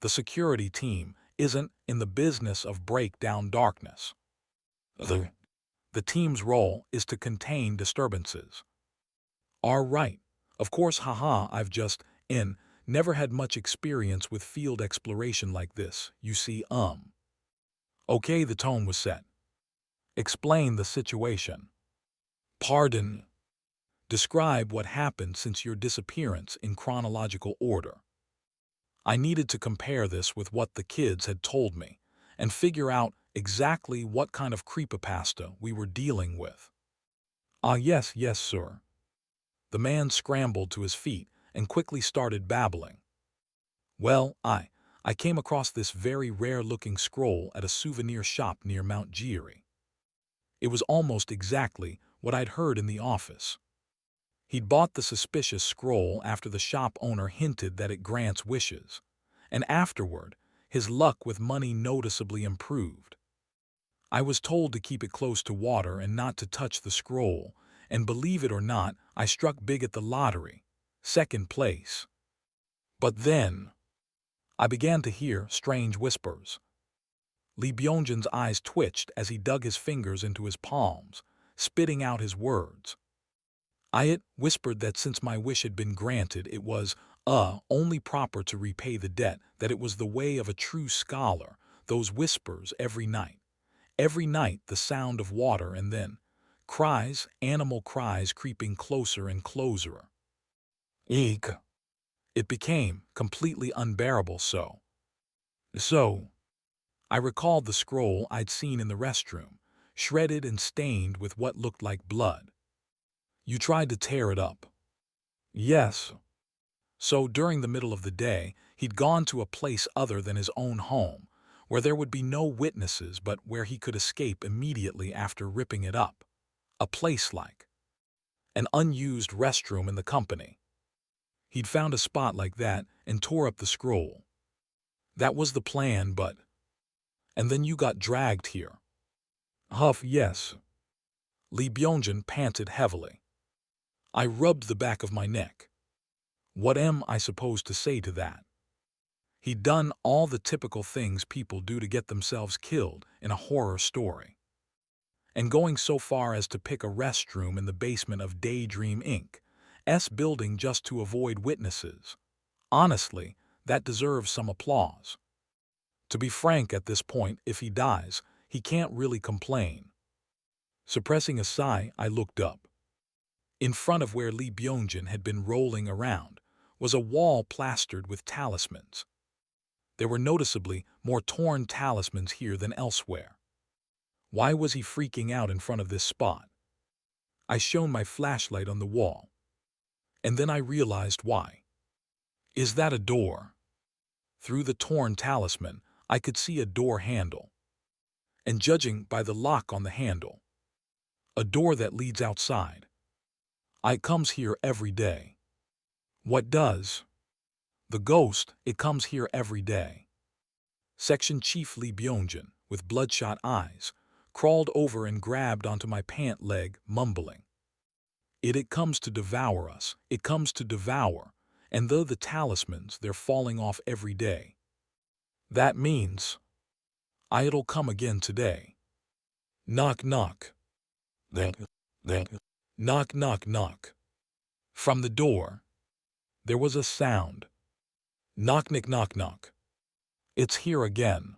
The security team isn't in the business of break down darkness. The team's role is to contain disturbances. All right, of course, haha, I've just, never had much experience with field exploration like this, you see, Okay, the tone was set. Explain the situation. Pardon. Describe what happened since your disappearance in chronological order. I needed to compare this with what the kids had told me and figure out exactly what kind of creepypasta we were dealing with. Ah, yes, sir. The man scrambled to his feet and quickly started babbling. Well, I came across this very rare-looking scroll at a souvenir shop near Mount Geary. It was almost exactly what I'd heard in the office. He'd bought the suspicious scroll after the shop owner hinted that it grants wishes, and afterward, his luck with money noticeably improved. I was told to keep it close to water and not to touch the scroll, and believe it or not, I struck big at the lottery, second place. But then, I began to hear strange whispers. Lee Byung-jin's eyes twitched as he dug his fingers into his palms, spitting out his words. I had whispered that since my wish had been granted, it was, only proper to repay the debt, that it was the way of a true scholar, those whispers every night. Every night the sound of water and then cries, animal cries creeping closer and closer. Eek. It became completely unbearable so. I recalled the scroll I'd seen in the restroom, shredded and stained with what looked like blood. You tried to tear it up. Yes. So during the middle of the day, he'd gone to a place other than his own home, where there would be no witnesses but where he could escape immediately after ripping it up. A place like an unused restroom in the company. He'd found a spot like that and tore up the scroll. That was the plan, but... And then you got dragged here. Huff, yes. Lee Byung-jin panted heavily. I rubbed the back of my neck. What am I supposed to say to that? He'd done all the typical things people do to get themselves killed in a horror story. And going so far as to pick a restroom in the basement of Daydream Inc.'s building just to avoid witnesses. Honestly, that deserves some applause. To be frank, at this point, if he dies, he can't really complain. Suppressing a sigh, I looked up. In front of where Lee Byung-jin had been rolling around was a wall plastered with talismans. There were noticeably more torn talismans here than elsewhere. Why was he freaking out in front of this spot? I shone my flashlight on the wall. And then I realized why. Is that a door? Through the torn talisman, I could see a door handle. And judging by the lock on the handle, a door that leads outside. I comes here every day. What does? The ghost, it comes here every day. Section Chief Lee Byung-jin, with bloodshot eyes, crawled over and grabbed onto my pant leg, mumbling. It comes to devour us, it comes to devour, and though the talismans, they're falling off every day. That means, it'll come again today. Knock, knock. Knock, knock, knock. From the door, there was a sound. Knock, knock, knock, knock. It's here again.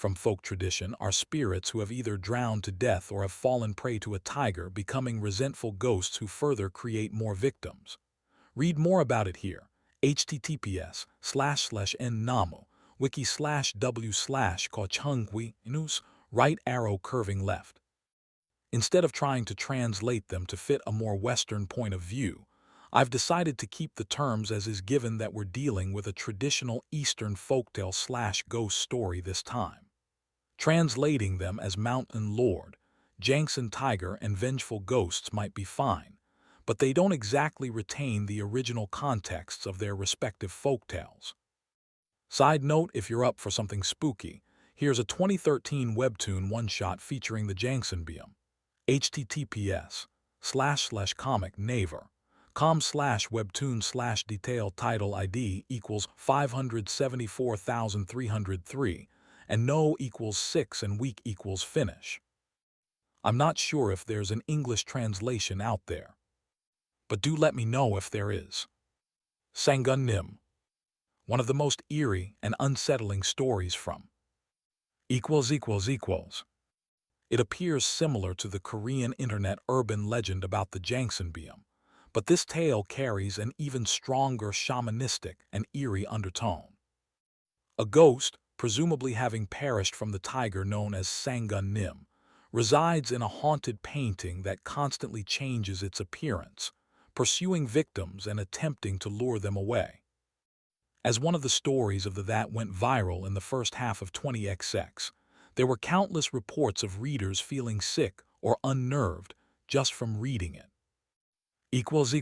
from folk tradition are spirits who have either drowned to death or have fallen prey to a tiger, becoming resentful ghosts who further create more victims. Read more about it here. https://n-namu, wiki/w/kochungwi news, right arrow curving left. Instead of trying to translate them to fit a more Western point of view, I've decided to keep the terms as is, given that we're dealing with a traditional Eastern folktale/ghost story this time. Translating them as Mountain Lord, Jansen Tiger, and Vengeful Ghosts might be fine, but they don't exactly retain the original contexts of their respective folktales. Side note, if you're up for something spooky, here's a 2013 webtoon one-shot featuring the Jansen biome. https://comic-naver.com/webtoon/detail title ID equals 574,303 and no equals 6 and week equals finish. I'm not sure if there's an English translation out there, but do let me know if there is. Sangun Nim, one of the most eerie and unsettling stories from ===. It appears similar to the Korean internet urban legend about the Jansen biome, but this tale carries an even stronger shamanistic and eerie undertone. A ghost, presumably having perished from the tiger known as Sangun Nim, resides in a haunted painting that constantly changes its appearance, pursuing victims and attempting to lure them away. As one of the stories of that went viral in the first half of 20XX, there were countless reports of readers feeling sick or unnerved just from reading it. It was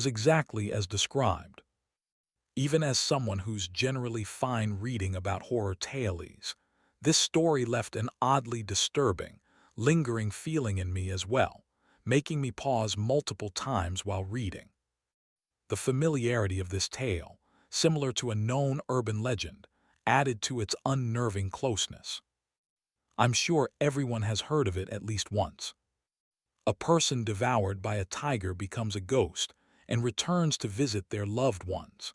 exactly as described. Even as someone who's generally fine reading about horror tales, this story left an oddly disturbing, lingering feeling in me as well, making me pause multiple times while reading. The familiarity of this tale, similar to a known urban legend, added to its unnerving closeness. I'm sure everyone has heard of it at least once. A person devoured by a tiger becomes a ghost and returns to visit their loved ones.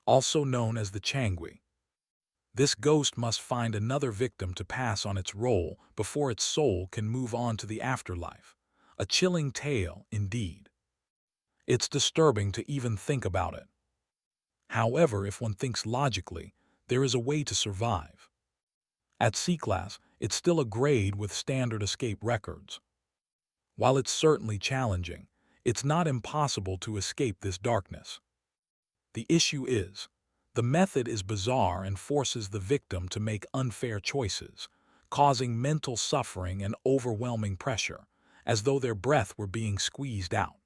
Also known as the Changwi. This ghost must find another victim to pass on its role before its soul can move on to the afterlife. A chilling tale, indeed. It's disturbing to even think about it. However, if one thinks logically, there is a way to survive. At C-Class, it's still a grade with standard escape records. While it's certainly challenging, it's not impossible to escape this darkness. The issue is, the method is bizarre and forces the victim to make unfair choices, causing mental suffering and overwhelming pressure, as though their breath were being squeezed out.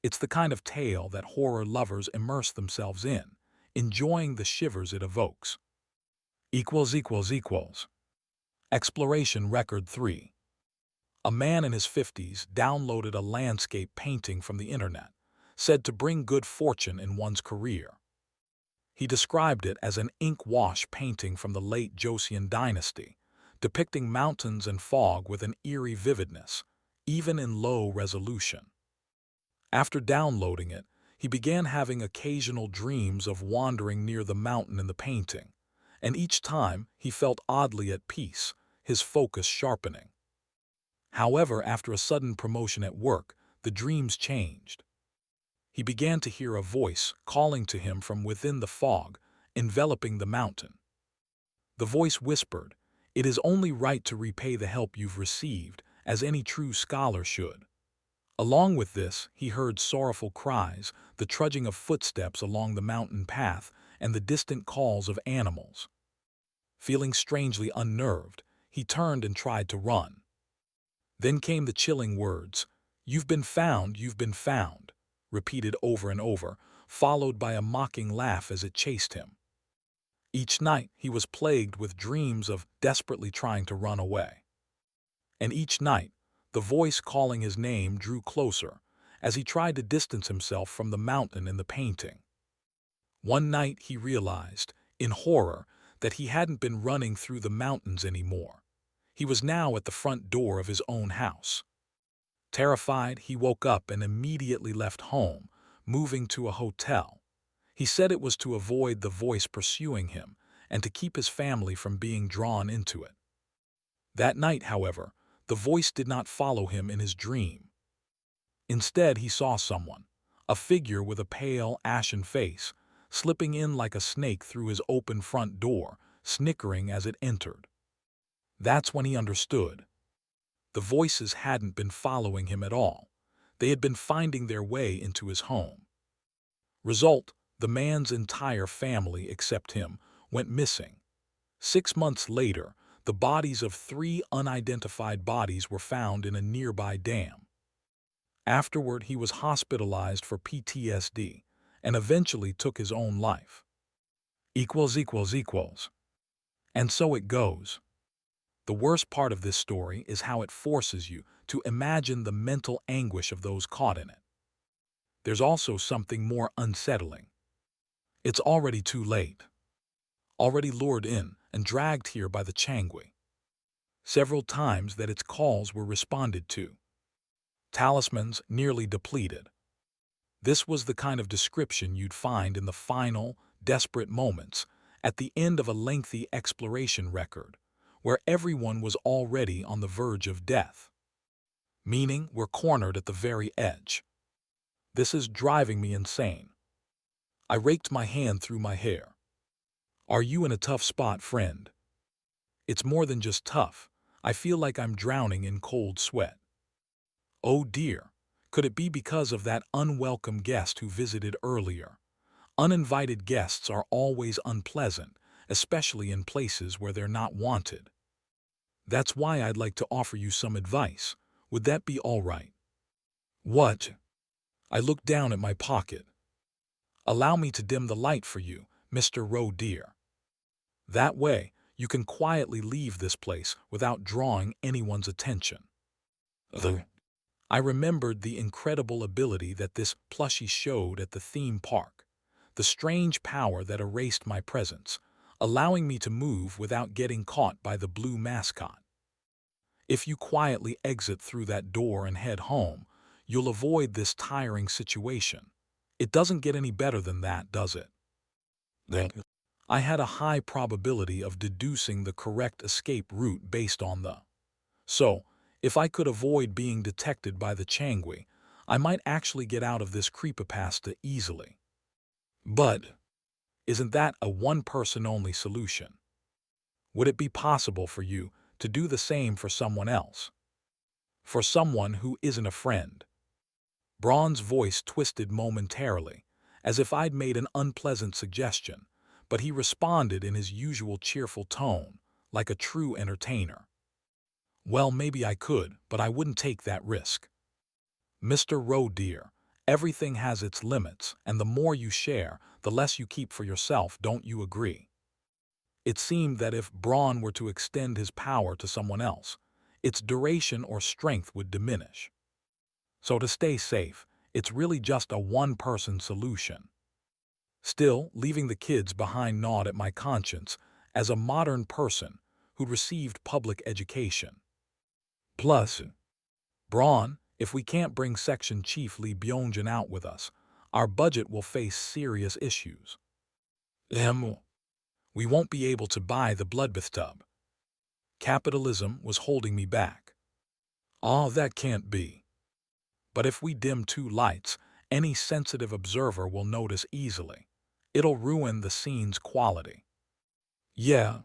It's the kind of tale that horror lovers immerse themselves in, enjoying the shivers it evokes. Exploration Record 3. A man in his 50s downloaded a landscape painting from the internet, said to bring good fortune in one's career. He described it as an ink wash painting from the late Joseon dynasty, depicting mountains and fog with an eerie vividness, even in low resolution. After downloading it, he began having occasional dreams of wandering near the mountain in the painting, and each time he felt oddly at peace, his focus sharpening. However, after a sudden promotion at work, the dreams changed. He began to hear a voice calling to him from within the fog, enveloping the mountain. The voice whispered, "It is only right to repay the help you've received, as any true scholar should." Along with this, he heard sorrowful cries, the trudging of footsteps along the mountain path, and the distant calls of animals. Feeling strangely unnerved, he turned and tried to run. Then came the chilling words, "You've been found, you've been found," repeated over and over, followed by a mocking laugh as it chased him. Each night he was plagued with dreams of desperately trying to run away. And each night, the voice calling his name drew closer as he tried to distance himself from the mountain in the painting. One night he realized, in horror, that he hadn't been running through the mountains anymore. He was now at the front door of his own house. Terrified, he woke up and immediately left home, moving to a hotel. He said it was to avoid the voice pursuing him, and to keep his family from being drawn into it. That night, however, the voice did not follow him in his dream. Instead, he saw someone, a figure with a pale, ashen face, slipping in like a snake through his open front door, snickering as it entered. That's when he understood. The voices hadn't been following him at all. They had been finding their way into his home. Result, the man's entire family, except him, went missing. 6 months later, the bodies of 3 unidentified bodies were found in a nearby dam. Afterward, he was hospitalized for PTSD and eventually took his own life. Equals equals equals. And so it goes. The worst part of this story is how it forces you to imagine the mental anguish of those caught in it. There's also something more unsettling. It's already too late. Already lured in and dragged here by the Changui. Several times that its calls were responded to. Talismans nearly depleted. This was the kind of description you'd find in the final, desperate moments at the end of a lengthy exploration record, where everyone was already on the verge of death. Meaning we're cornered at the very edge. This is driving me insane. I raked my hand through my hair. Are you in a tough spot, friend? It's more than just tough. I feel like I'm drowning in cold sweat. Oh dear, could it be because of that unwelcome guest who visited earlier? Uninvited guests are always unpleasant, especially in places where they're not wanted. That's why I'd like to offer you some advice. Would that be all right? What? I looked down at my pocket. Allow me to dim the light for you, Mr. Roe dear. That way, you can quietly leave this place without drawing anyone's attention. I remembered the incredible ability that this plushie showed at the theme park, the strange power that erased my presence, allowing me to move without getting caught by the blue mascot. If you quietly exit through that door and head home, you'll avoid this tiring situation. It doesn't get any better than that, does it? I had a high probability of deducing the correct escape route based on the. So, if I could avoid being detected by the Changui, I might actually get out of this creepypasta easily. But isn't that a one-person-only solution? Would it be possible for you to do the same for someone else? For someone who isn't a friend? Braun's voice twisted momentarily, as if I'd made an unpleasant suggestion, but he responded in his usual cheerful tone, like a true entertainer. Well, maybe I could, but I wouldn't take that risk. Mr. Roe dear, everything has its limits, and the more you share, the less you keep for yourself, don't you agree? It seemed that if Braun were to extend his power to someone else, its duration or strength would diminish. So to stay safe, it's really just a one-person solution. Still, leaving the kids behind gnawed at my conscience as a modern person who'd received public education. Plus, Braun, if we can't bring Section Chief Lee Byung-jin out with us, our budget will face serious issues. We won't be able to buy the bloodbath tub. Capitalism was holding me back. That can't be. But if we dim 2 lights, any sensitive observer will notice easily. It'll ruin the scene's quality. Yeah,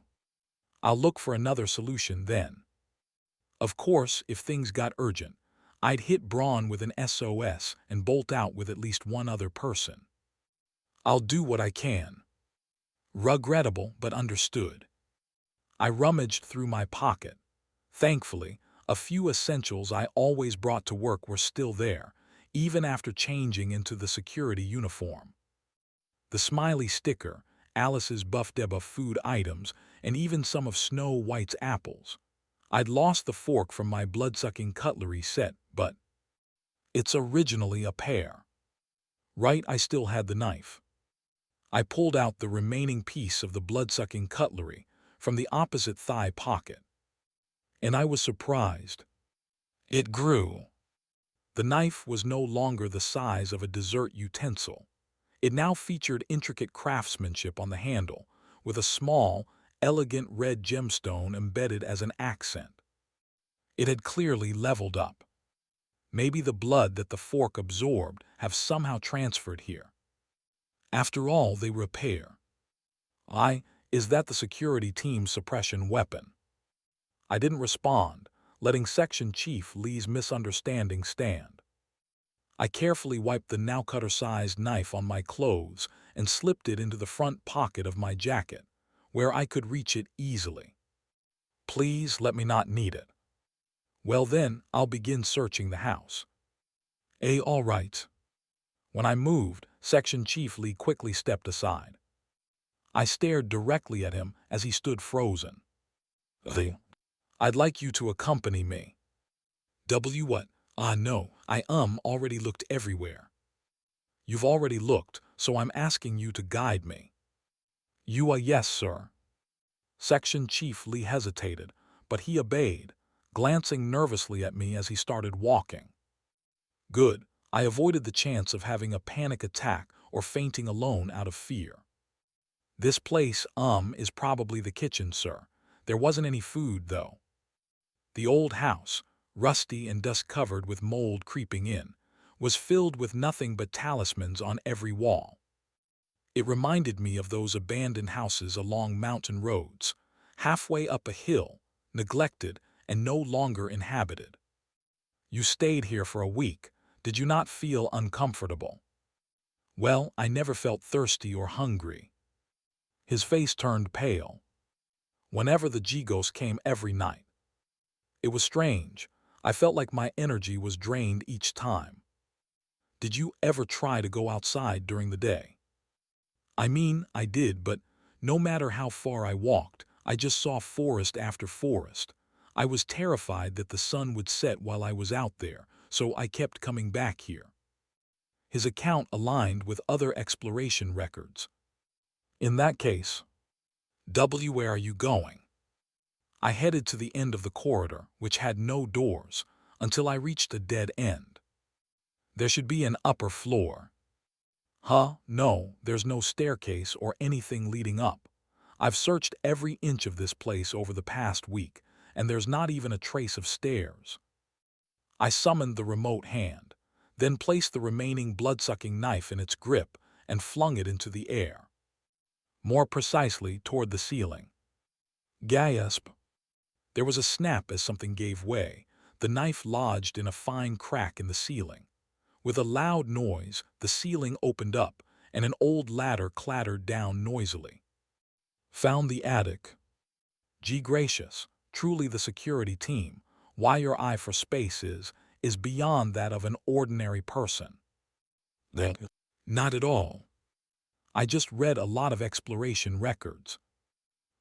I'll look for another solution then. Of course, if things got urgent, I'd hit Braun with an SOS and bolt out with at least one other person. I'll do what I can. Regrettable but understood. I rummaged through my pocket. Thankfully, a few essentials I always brought to work were still there, even after changing into the security uniform. The smiley sticker, Alice's Buff Deba food items, and even some of Snow White's apples. I'd lost the fork from my blood-sucking cutlery set, but it's originally a pear. Right, I still had the knife. I pulled out the remaining piece of the blood-sucking cutlery from the opposite thigh pocket. And I was surprised. It grew. The knife was no longer the size of a dessert utensil. It now featured intricate craftsmanship on the handle, with a small, elegant red gemstone embedded as an accent. It had clearly leveled up. Maybe the blood that the fork absorbed have somehow transferred here. After all, they repair. Is that the security team's suppression weapon? I didn't respond, letting Section Chief Lee's misunderstanding stand. I carefully wiped the now cutter-sized knife on my clothes and slipped it into the front pocket of my jacket, where I could reach it easily. Please let me not need it. Well then, I'll begin searching the house. All right. When I moved, Section Chief Lee quickly stepped aside. I stared directly at him as he stood frozen. I'd like you to accompany me. What? No, I already looked everywhere. You've already looked, so I'm asking you to guide me. Yes, sir. Section Chief Lee hesitated, but he obeyed, glancing nervously at me as he started walking. Good. I avoided the chance of having a panic attack or fainting alone out of fear. This place, is probably the kitchen, sir. There wasn't any food, though. The old house, rusty and dust-covered with mold creeping in, was filled with nothing but talismans on every wall. It reminded me of those abandoned houses along mountain roads, halfway up a hill, neglected and no longer inhabited. You stayed here for a week. Did you not feel uncomfortable? Well, I never felt thirsty or hungry. His face turned pale. Whenever the Gigos came every night. It was strange. I felt like my energy was drained each time. Did you ever try to go outside during the day? I did, but no matter how far I walked, I just saw forest after forest. I was terrified that the sun would set while I was out there, so I kept coming back here. His account aligned with other exploration records. In that case, where are you going? I headed to the end of the corridor, which had no doors, until I reached a dead end. There should be an upper floor. No, there's no staircase or anything leading up. I've searched every inch of this place over the past week, and there's not even a trace of stairs. I summoned the remote hand, then placed the remaining blood-sucking knife in its grip and flung it into the air. More precisely, toward the ceiling. Gasp! There was a snap as something gave way. The knife lodged in a fine crack in the ceiling. With a loud noise, the ceiling opened up, and an old ladder clattered down noisily. Found the attic. Gee gracious, truly the security team, why your eye for space is beyond that of an ordinary person. Not at all. I just read a lot of exploration records.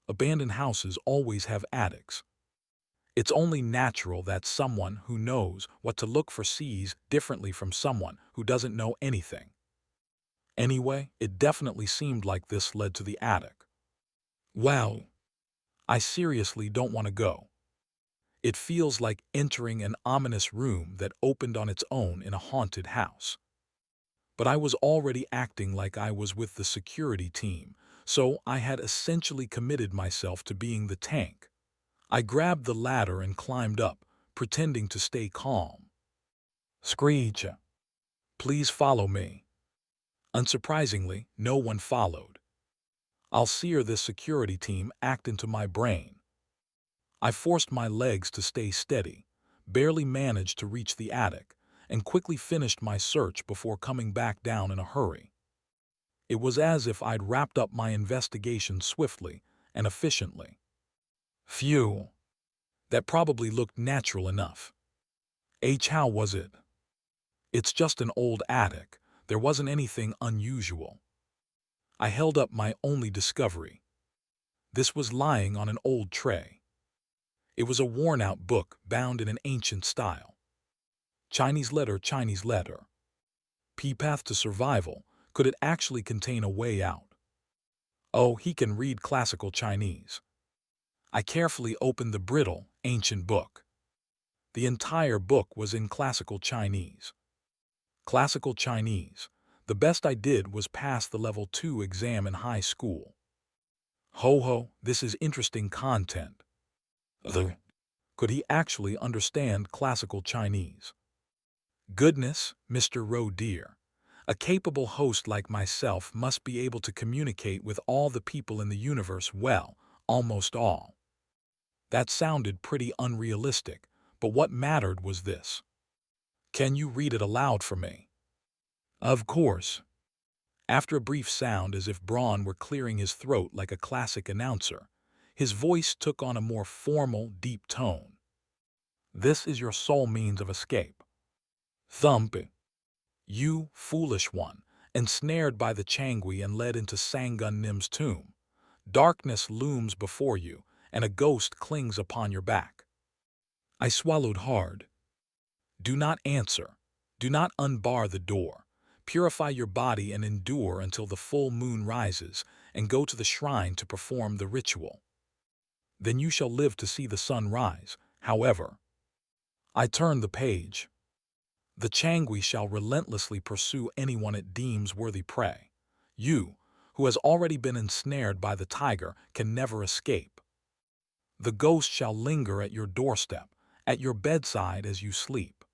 Abandoned houses always have attics. It's only natural that someone who knows what to look for sees differently from someone who doesn't know anything. Anyway, it definitely seemed like this led to the attic. Wow. I seriously don't want to go. It feels like entering an ominous room that opened on its own in a haunted house. But I was already acting like I was with the security team, so I had essentially committed myself to being the tank. I grabbed the ladder and climbed up, pretending to stay calm. Screech. Please follow me. Unsurprisingly, no one followed. I'll sear this security team act into my brain. I forced my legs to stay steady, barely managed to reach the attic, and quickly finished my search before coming back down in a hurry. It was as if I'd wrapped up my investigation swiftly and efficiently. Phew. That probably looked natural enough. How was it? It's just an old attic. There wasn't anything unusual. I held up my only discovery. This was lying on an old tray. It was a worn-out book bound in an ancient style. Chinese letter. Path to survival. Could it actually contain a way out? Oh, he can read classical Chinese. I carefully opened the brittle, ancient book. The entire book was in classical Chinese. Classical Chinese. The best I did was pass the level 2 exam in high school. Ho ho, this is interesting content. The Could he actually understand classical Chinese? Goodness, Mr. Roe dear. A capable host like myself must be able to communicate with all the people in the universe well, almost all. That sounded pretty unrealistic, but what mattered was this. Can you read it aloud for me? Of course. After a brief sound as if Braun were clearing his throat like a classic announcer, his voice took on a more formal, deep tone. This is your sole means of escape. Thump. You, foolish one, ensnared by the Changui and led into Sangun Nim's tomb. Darkness looms before you, and a ghost clings upon your back. I swallowed hard. Do not answer. Do not unbar the door. Purify your body and endure until the full moon rises, and go to the shrine to perform the ritual. Then you shall live to see the sun rise, however. I turned the page. The Changui shall relentlessly pursue anyone it deems worthy prey. You, who has already been ensnared by the tiger, can never escape. The ghost shall linger at your doorstep, at your bedside as you sleep.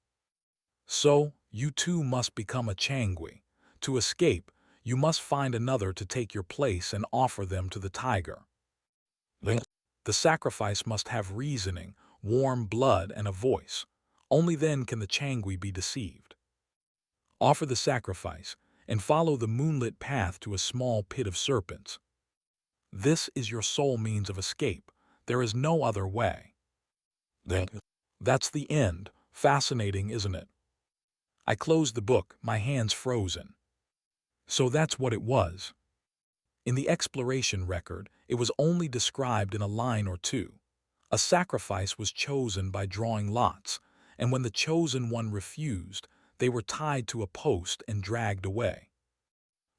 So, you too must become a Changui. To escape, you must find another to take your place and offer them to the tiger. The sacrifice must have reasoning, warm blood, and a voice. Only then can the Changui be deceived. Offer the sacrifice, and follow the moonlit path to a small pit of serpents. This is your sole means of escape. There is no other way. That's the end. Fascinating, isn't it? I closed the book, my hands frozen. So that's what it was. In the exploration record, it was only described in a line or two. A sacrifice was chosen by drawing lots, and when the chosen one refused, they were tied to a post and dragged away.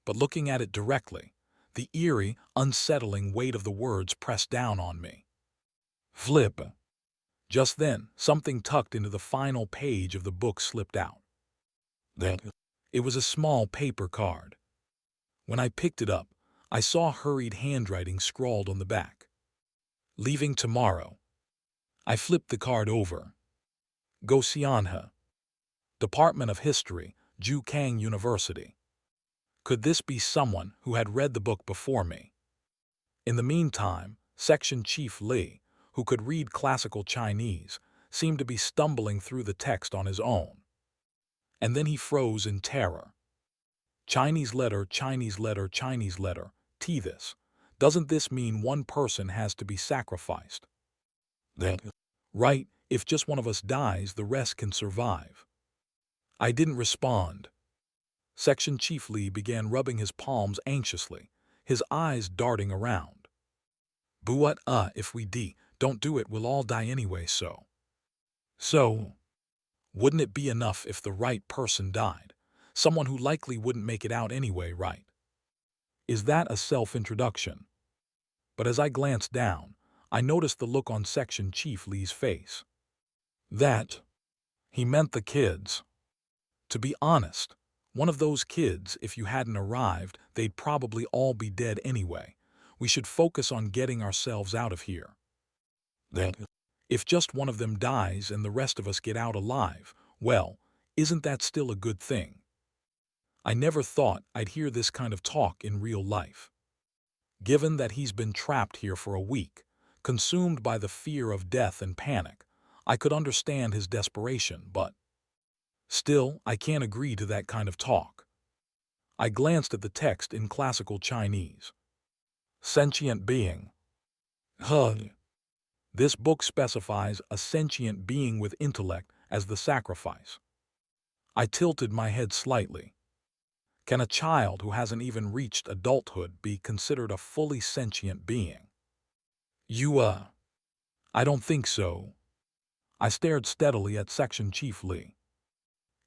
But looking at it directly, the eerie, unsettling weight of the words pressed down on me. Flip. Just then, something tucked into the final page of the book slipped out. It was a small paper card. When I picked it up, I saw hurried handwriting scrawled on the back. Leaving tomorrow. I flipped the card over. Go Xianhe. Department of History, Jukang University. Could this be someone who had read the book before me? In the meantime, Section Chief Li, who could read classical Chinese, seemed to be stumbling through the text on his own. And then he froze in terror. Chinese letter, Chinese letter, Chinese letter. This. Doesn't this mean one person has to be sacrificed? Right, if just one of us dies, the rest can survive. I didn't respond. Section Chief Li began rubbing his palms anxiously, his eyes darting around. But if we don't do it, we'll all die anyway, so. Wouldn't it be enough if the right person died? Someone who likely wouldn't make it out anyway, right? Is that a self-introduction? But as I glanced down, I noticed the look on Section Chief Li's face. That he meant the kids. To be honest, one of those kids, if you hadn't arrived, they'd probably all be dead anyway. We should focus on getting ourselves out of here. If just one of them dies and the rest of us get out alive, well, isn't that still a good thing? I never thought I'd hear this kind of talk in real life. Given that he's been trapped here for a week, consumed by the fear of death and panic, I could understand his desperation, but still, I can't agree to that kind of talk. I glanced at the text in classical Chinese. Sentient being. This book specifies a sentient being with intellect as the sacrifice. I tilted my head slightly. Can a child who hasn't even reached adulthood be considered a fully sentient being? I don't think so. I stared steadily at Section Chief Li.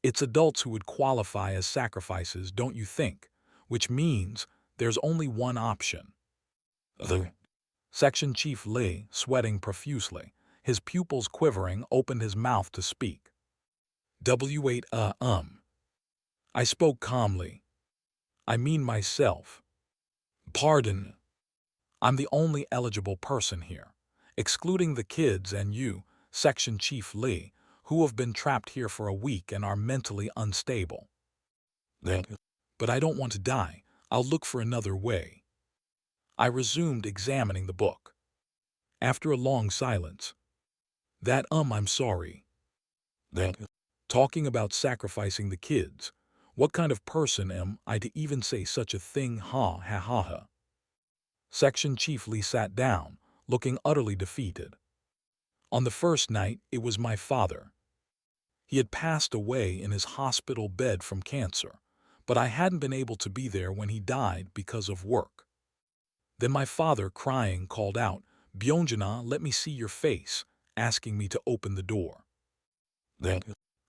It's adults who would qualify as sacrifices, don't you think? Which means there's only one option. Section Chief Li, sweating profusely, his pupils quivering, opened his mouth to speak. W8 I spoke calmly. I mean myself. Pardon. I'm the only eligible person here, excluding the kids and you, Section Chief Lee, who have been trapped here for a week and are mentally unstable. But I don't want to die. I'll look for another way. I resumed examining the book. After a long silence, I'm sorry. Talking about sacrificing the kids. What kind of person am I to even say such a thing? Ha ha ha ha. Section Chief Lee sat down, looking utterly defeated. On the first night, it was my father. He had passed away in his hospital bed from cancer, but I hadn't been able to be there when he died because of work. Then my father, crying, called out, "Byongjana, let me see your face," asking me to open the door.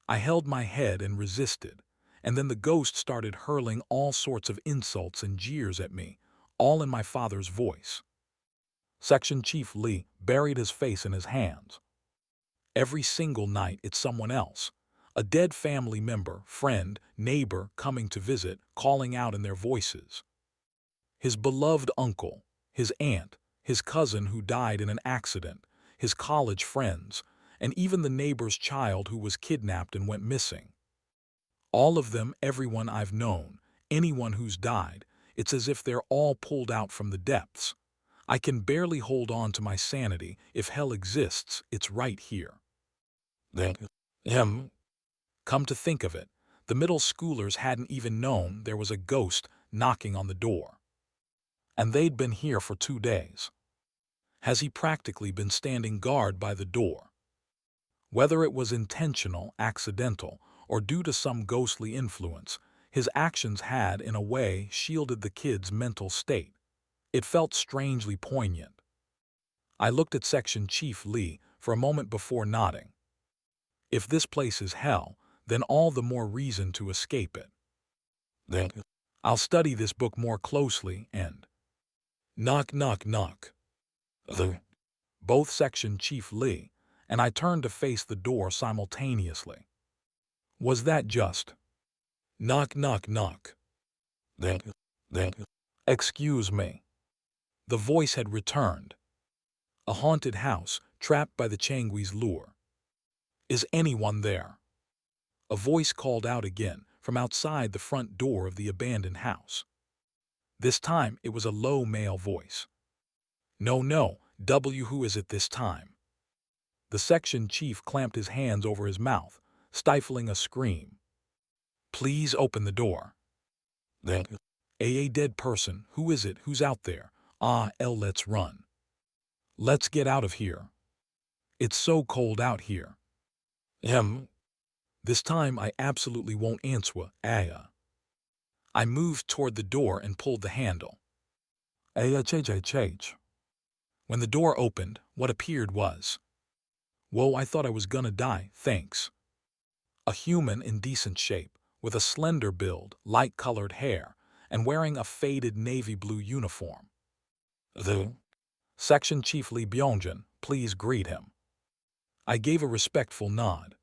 I held my head and resisted, and then the ghost started hurling all sorts of insults and jeers at me, all in my father's voice. Section Chief Lee buried his face in his hands. Every single night it's someone else, a dead family member, friend, neighbor coming to visit, calling out in their voices. His beloved uncle, his aunt, his cousin who died in an accident, his college friends, and even the neighbor's child who was kidnapped and went missing. All of them, everyone I've known, anyone who's died, it's as if they're all pulled out from the depths. I can barely hold on to my sanity. If hell exists, it's right here. Come to think of it, the middle schoolers hadn't even known there was a ghost knocking on the door. And they'd been here for 2 days. Has he practically been standing guard by the door? Whether it was intentional, accidental, or due to some ghostly influence, his actions had, in a way, shielded the kid's mental state. It felt strangely poignant. I looked at Section Chief Lee for a moment before nodding. If this place is hell, then all the more reason to escape it. I'll study this book more closely and... Knock, knock, knock. Both Section Chief Lee and I turned to face the door simultaneously. Was that just... Knock, knock, knock. Excuse me. The voice had returned. A haunted house, trapped by the Changui's lure. Is anyone there? A voice called out again from outside the front door of the abandoned house. This time it was a low male voice. No, no, who is it this time? The section chief clamped his hands over his mouth, stifling a scream. Please open the door. A dead person, who is it, who's out there? Let's run. Let's get out of here. It's so cold out here. This time I absolutely won't answer. I moved toward the door and pulled the handle. When the door opened, what appeared was... Whoa, I thought I was gonna die, thanks. A human in decent shape, with a slender build, light-colored hair, and wearing a faded navy blue uniform. Section Chief Lee Byongjin, please greet him. I gave a respectful nod.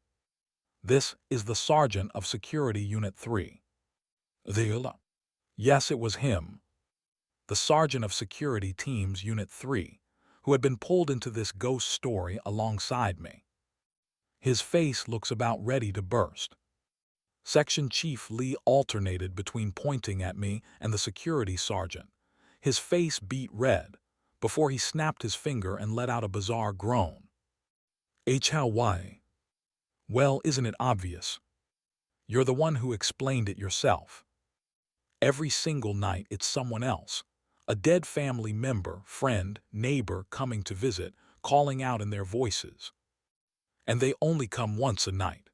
This is the Sergeant of Security Unit 3. Yes, it was him. The Sergeant of Security Teams Unit 3, who had been pulled into this ghost story alongside me. His face looks about ready to burst. Section Chief Lee alternated between pointing at me and the security sergeant. His face beat red, before he snapped his finger and let out a bizarre groan. Why? Well, isn't it obvious? You're the one who explained it yourself. Every single night it's someone else, a dead family member, friend, neighbor coming to visit, calling out in their voices. And they only come once a night.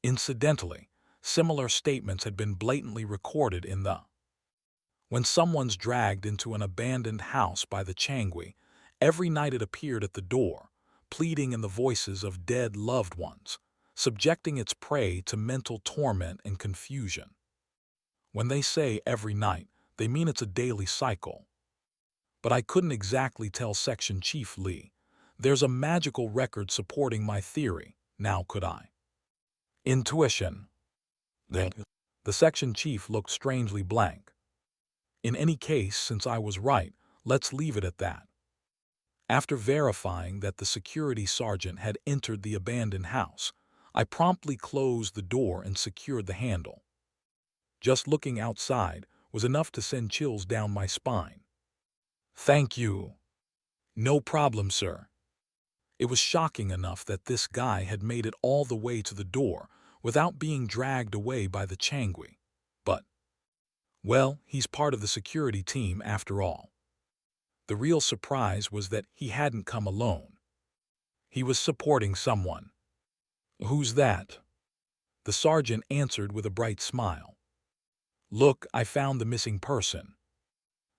Incidentally, similar statements had been blatantly recorded in the... When someone's dragged into an abandoned house by the Changui, every night it appeared at the door, pleading in the voices of dead loved ones, subjecting its prey to mental torment and confusion. When they say every night, they mean it's a daily cycle. But I couldn't exactly tell Section Chief Lee. There's a magical record supporting my theory, now could I? Intuition. The section chief looked strangely blank. In any case, since I was right, Let's leave it at that. After verifying that the security sergeant had entered the abandoned house, I promptly closed the door and secured the handle. Just looking outside was enough to send chills down my spine. "Thank you." "No problem, sir." It was shocking enough that this guy had made it all the way to the door without being dragged away by the Changui. But, well, he's part of the security team after all. The real surprise was that he hadn't come alone. He was supporting someone. "Who's that?" The sergeant answered with a bright smile. "Look, I found the missing person."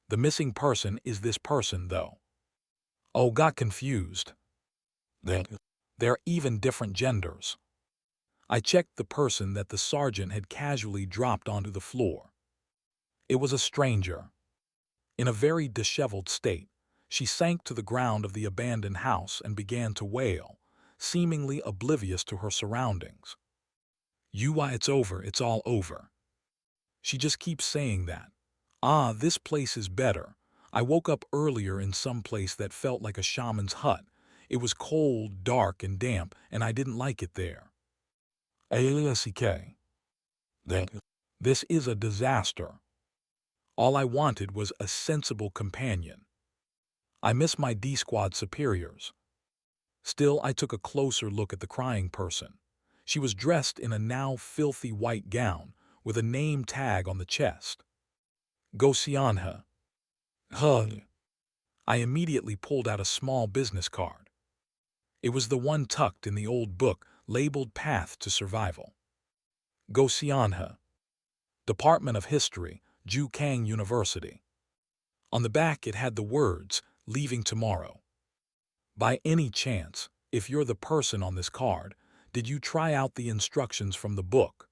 "The missing person is this person, though." Oh, got confused. They're even different genders. I checked the person that the sergeant had casually dropped onto the floor. It was a stranger. In a very disheveled state, she sank to the ground of the abandoned house and began to wail, seemingly oblivious to her surroundings. It's over, it's all over." She just keeps saying that. This place is better. I woke up earlier in some place that felt like a shaman's hut. It was cold, dark, and damp, and I didn't like it there. ASK. This is a disaster. All I wanted was a sensible companion. I miss my D-Squad superiors. Still, I took a closer look at the crying person. She was dressed in a now filthy white gown with a name tag on the chest. Gosianha. Hug. I immediately pulled out a small business card. It was the one tucked in the old book labeled Path to Survival. Gosianha. Department of History, Jukang University. On the back it had the words, "Leaving tomorrow." By any chance, if you're the person on this card, did you try out the instructions from the book?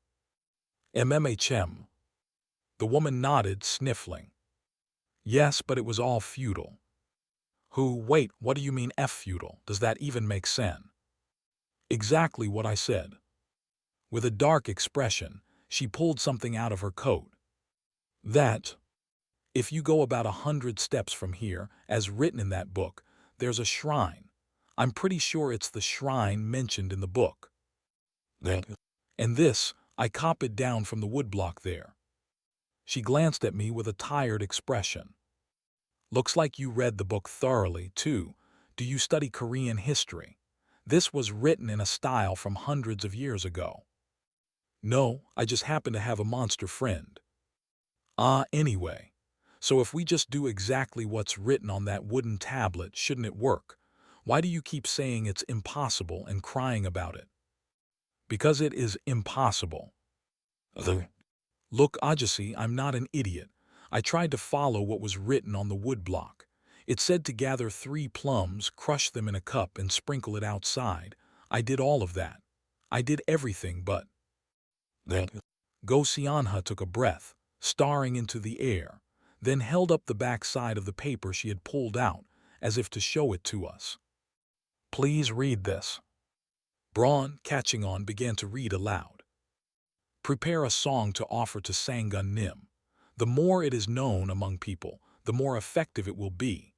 MMHM. The woman nodded, sniffling. Yes, but it was all futile. Wait, what do you mean futile? Does that even make sense? Exactly what I said. With a dark expression, she pulled something out of her coat. That, if you go about 100 steps from here, as written in that book, there's a shrine. I'm pretty sure it's the shrine mentioned in the book. And this, I copied down from the woodblock there. She glanced at me with a tired expression. Looks like you read the book thoroughly, too. Do you study Korean history? This was written in a style from hundreds of years ago. No, I just happen to have a monster friend. Anyway. So if we just do exactly what's written on that wooden tablet, shouldn't it work? Why do you keep saying it's impossible and crying about it? Because it is impossible. Look, Ajasi, I'm not an idiot. I tried to follow what was written on the woodblock. It said to gather 3 plums, crush them in a cup, and sprinkle it outside. I did all of that. I did everything but. Gosianha took a breath, staring into the air, then held up the back side of the paper she had pulled out, as if to show it to us. Please read this. Braun, catching on, began to read aloud. Prepare a song to offer to Sangun Nim. The more it is known among people, the more effective it will be.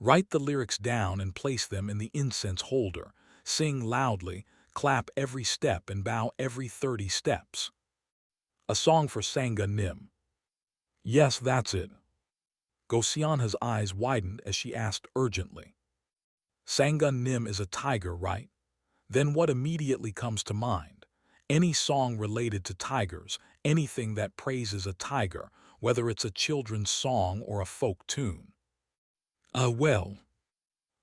Write the lyrics down and place them in the incense holder. Sing loudly, clap every step, and bow every 30 steps. A song for Sangun Nim. Yes, that's it. Gosianha's eyes widened as she asked urgently. Sangun Nim is a tiger, right? Then what immediately comes to mind? Any song related to tigers, anything that praises a tiger, whether it's a children's song or a folk tune. Well.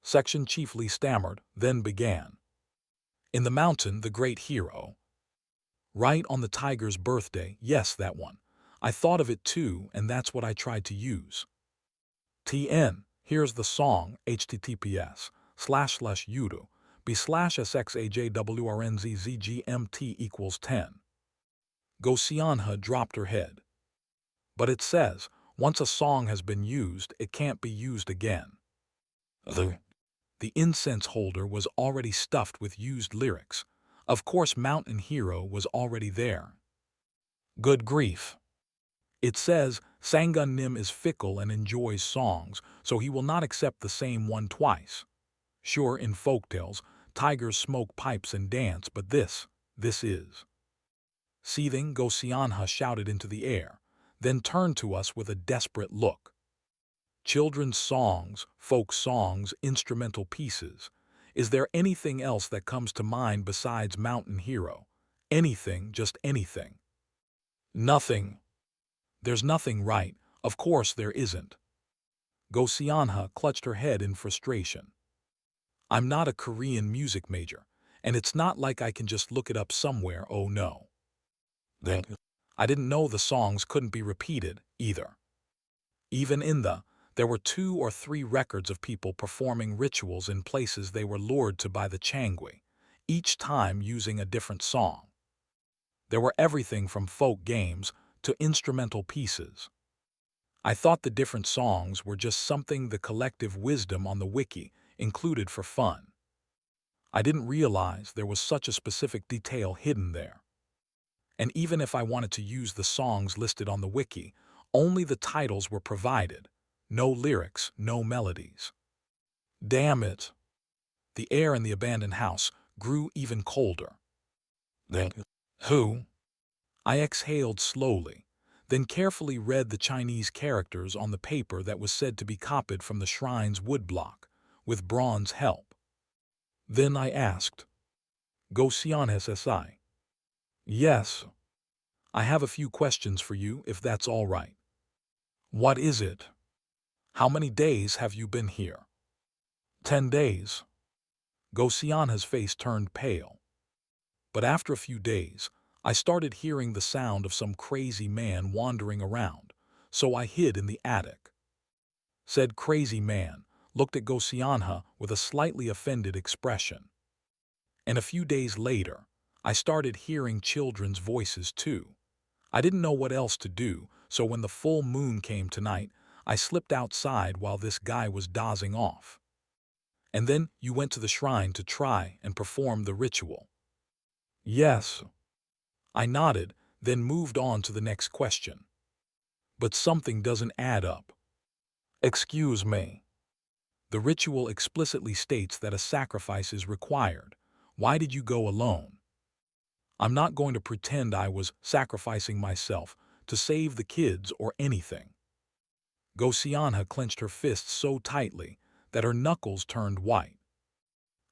Section chiefly stammered, then began. In the mountain, the great hero. Right on the tiger's birthday, yes, that one. I thought of it too, and that's what I tried to use. TN, here's the song, https://youtube b/sxajwrnzzgmt equals 10. Gosianha dropped her head. But it says, once a song has been used, it can't be used again. The incense holder was already stuffed with used lyrics. Of course, Mountain Hero was already there. Good grief. It says, Sangun Nim is fickle and enjoys songs, so he will not accept the same one twice. Sure, in folktales, tigers smoke pipes and dance, but this is. Seething, Gosianha shouted into the air, then turned to us with a desperate look. Children's songs, folk songs, instrumental pieces. Is there anything else that comes to mind besides Mountain Hero? Anything, just anything. Nothing. There's nothing, right? Of course there isn't. Gosianha clutched her head in frustration. I'm not a Korean music major, and it's not like I can just look it up somewhere, oh no. Then I didn't know the songs couldn't be repeated, either. Even there were 2 or 3 records of people performing rituals in places they were lured to by the Changui, each time using a different song. There were everything from folk games to instrumental pieces. I thought the different songs were just something the collective wisdom on the wiki included for fun. I didn't realize there was such a specific detail hidden there. And even if I wanted to use the songs listed on the wiki, only the titles were provided. No lyrics, no melodies. Damn it. The air in the abandoned house grew even colder. Then, who? I exhaled slowly, then carefully read the Chinese characters on the paper that was said to be copied from the shrine's woodblock, with bronze help. Then I asked, Gosianhes SI. Yes. I have a few questions for you, if that's all right. What is it? How many days have you been here? 10 days. Gosianha's face turned pale. But after a few days, I started hearing the sound of some crazy man wandering around, so I hid in the attic. Said crazy man looked at Gosianha with a slightly offended expression. And a few days later, I started hearing children's voices too. I didn't know what else to do, so when the full moon came tonight, I slipped outside while this guy was dozing off. And then you went to the shrine to try and perform the ritual. Yes. I nodded, then moved on to the next question. But something doesn't add up. Excuse me. The ritual explicitly states that a sacrifice is required. Why did you go alone? I'm not going to pretend I was sacrificing myself to save the kids or anything. Gosianha clenched her fists so tightly that her knuckles turned white.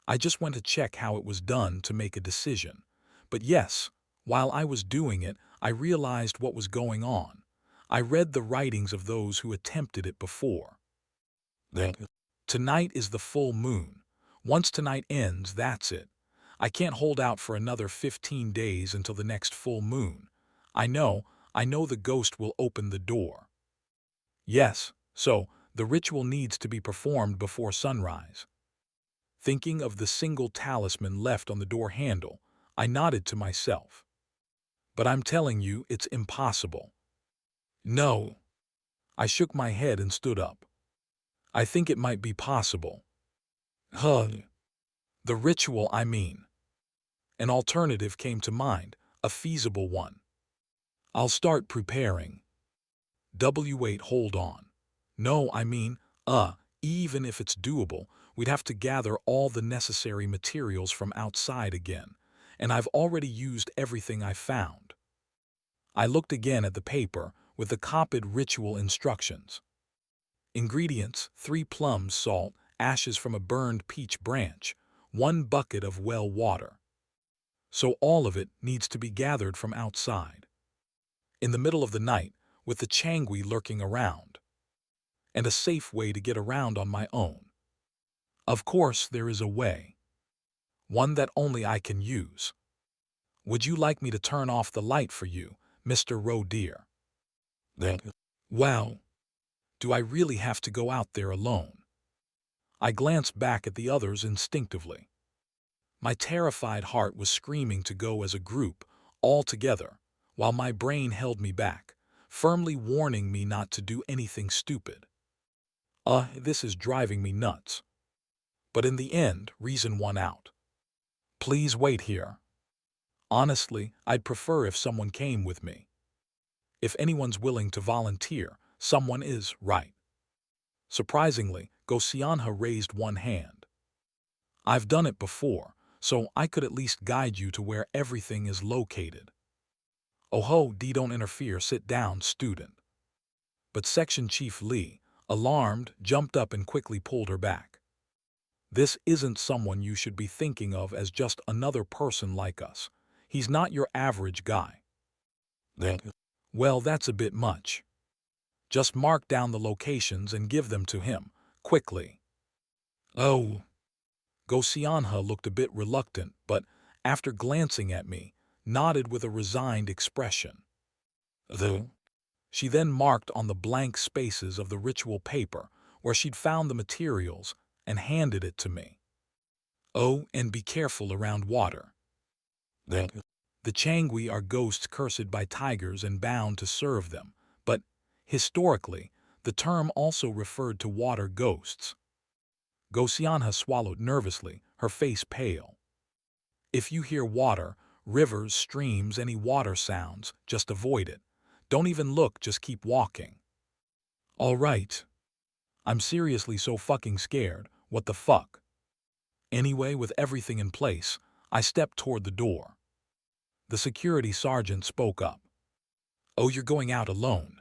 I just went to check how it was done to make a decision. But yes, while I was doing it, I realized what was going on. I read the writings of those who attempted it before. Then, tonight is the full moon. Once tonight ends, that's it. I can't hold out for another 15 days until the next full moon. I know the ghost will open the door. Yes, so the ritual needs to be performed before sunrise. Thinking of the single talisman left on the door handle, I nodded to myself. But I'm telling you, it's impossible. No. I shook my head and stood up. I think it might be possible. The ritual, I mean. An alternative came to mind, a feasible one. I'll start preparing. Wait, hold on. No, I mean, even if it's doable, we'd have to gather all the necessary materials from outside again, and I've already used everything I found. I looked again at the paper with the copied ritual instructions. Ingredients: 3 plums, salt, ashes from a burned peach branch, 1 bucket of well water. So all of it needs to be gathered from outside. In the middle of the night, with the Changui lurking around. And a safe way to get around on my own. Of course, there is a way. One that only I can use. Would you like me to turn off the light for you, Mr. Roe dear? Then, wow. Do I really have to go out there alone? I glanced back at the others instinctively. My terrified heart was screaming to go as a group, all together, while my brain held me back, firmly warning me not to do anything stupid. This is driving me nuts. But in the end, reason won out. Please wait here. Honestly, I'd prefer if someone came with me. If anyone's willing to volunteer, Someone is right. Surprisingly, Gosianha raised one hand. I've done it before, so I could at least guide you to where everything is located. Oh ho, don't interfere, sit down, student. But Section Chief Lee, alarmed, jumped up and quickly pulled her back. This isn't someone you should be thinking of as just another person like us. He's not your average guy. Well, that's a bit much. Just mark down the locations and give them to him, quickly. Oh. Gosianha looked a bit reluctant, but, after glancing at me, nodded with a resigned expression. She then marked on the blank spaces of the ritual paper where she'd found the materials and handed it to me. Oh, and be careful around water. The Changwi are ghosts cursed by tigers and bound to serve them, but, historically, the term also referred to water ghosts. Gosianha swallowed nervously, her face pale. If you hear water, rivers, streams, any water sounds, just avoid it. Don't even look, just keep walking. All right. I'm seriously so fucking scared, what the fuck? Anyway, with everything in place, I stepped toward the door. The security sergeant spoke up. Oh, you're going out alone?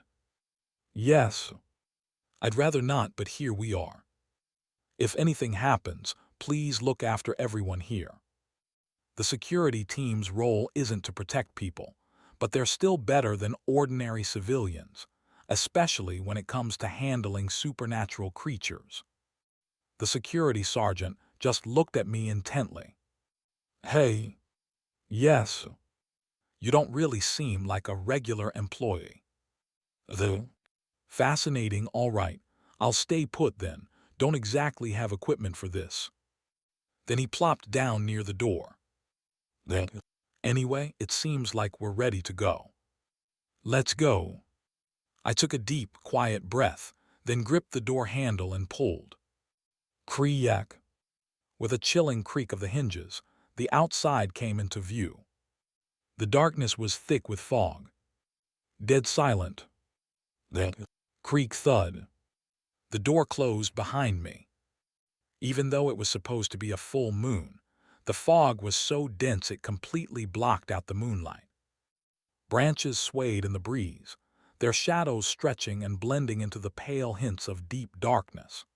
Yes. I'd rather not, but here we are. If anything happens, please look after everyone here. The security team's role isn't to protect people, but they're still better than ordinary civilians, especially when it comes to handling supernatural creatures. The security sergeant just looked at me intently. Hey. Yes. You don't really seem like a regular employee. Fascinating, all right. I'll stay put then. Don't exactly have equipment for this. Then he plopped down near the door. Anyway, it seems like we're ready to go. Let's go. I took a deep, quiet breath, then gripped the door handle and pulled. Kriyak. With a chilling creak of the hinges, the outside came into view. The darkness was thick with fog. Dead silent. Creak thud. The door closed behind me. Even though it was supposed to be a full moon, the fog was so dense it completely blocked out the moonlight. Branches swayed in the breeze, their shadows stretching and blending into the pale hints of deep darkness.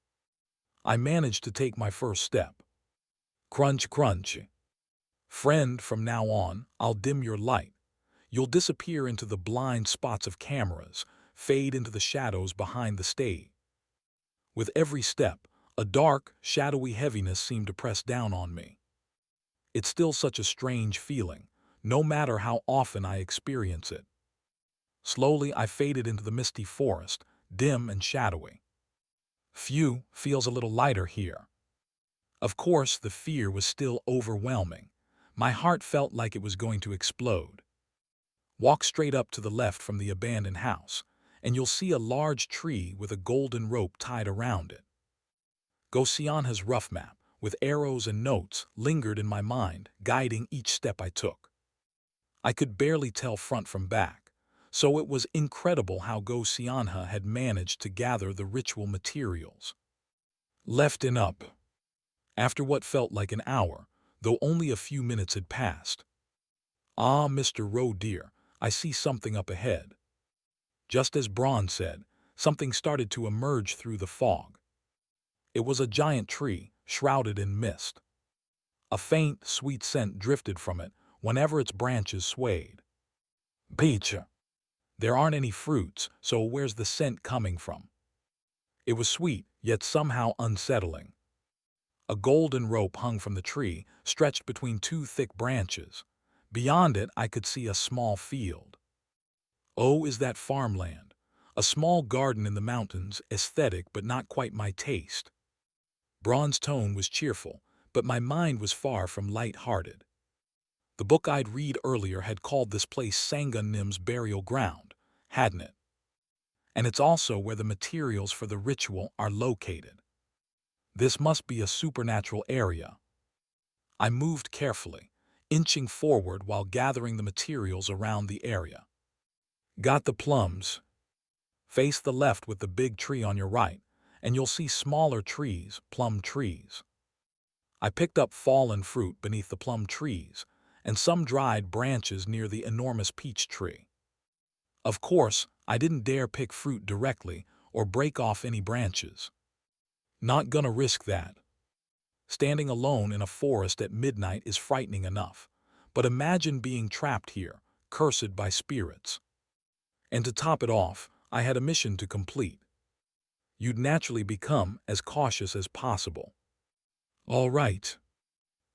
I managed to take my first step. Crunch, crunch. Friend, from now on, I'll dim your light. You'll disappear into the blind spots of cameras, fade into the shadows behind the stage. With every step, a dark, shadowy heaviness seemed to press down on me. It's still such a strange feeling, no matter how often I experience it. Slowly, I faded into the misty forest, dim and shadowy. Phew, feels a little lighter here. Of course, the fear was still overwhelming. My heart felt like it was going to explode. Walk straight up to the left from the abandoned house, and you'll see a large tree with a golden rope tied around it. Gosianha's rough map, with arrows and notes, lingered in my mind, guiding each step I took. I could barely tell front from back, so it was incredible how Gosianha had managed to gather the ritual materials. Left and up. After what felt like an hour, though only a few minutes had passed. Ah, Mr. Roe dear, I see something up ahead. Just as Braun said, something started to emerge through the fog. It was a giant tree, shrouded in mist. A faint, sweet scent drifted from it whenever its branches swayed. Peach. There aren't any fruits, so where's the scent coming from? It was sweet, yet somehow unsettling. A golden rope hung from the tree, stretched between two thick branches. Beyond it, I could see a small field. Oh, is that farmland? A small garden in the mountains, aesthetic but not quite my taste. Braun's tone was cheerful, but my mind was far from light-hearted. The book I'd read earlier had called this place Sangunnim's burial ground, hadn't it? And it's also where the materials for the ritual are located. This must be a supernatural area. I moved carefully, inching forward while gathering the materials around the area. Got the plums? Face the left with the big tree on your right, and you'll see smaller trees, plum trees. I picked up fallen fruit beneath the plum trees, and some dried branches near the enormous peach tree. Of course, I didn't dare pick fruit directly or break off any branches. Not gonna risk that. Standing alone in a forest at midnight is frightening enough, but imagine being trapped here, cursed by spirits. And to top it off, I had a mission to complete. You'd naturally become as cautious as possible. All right.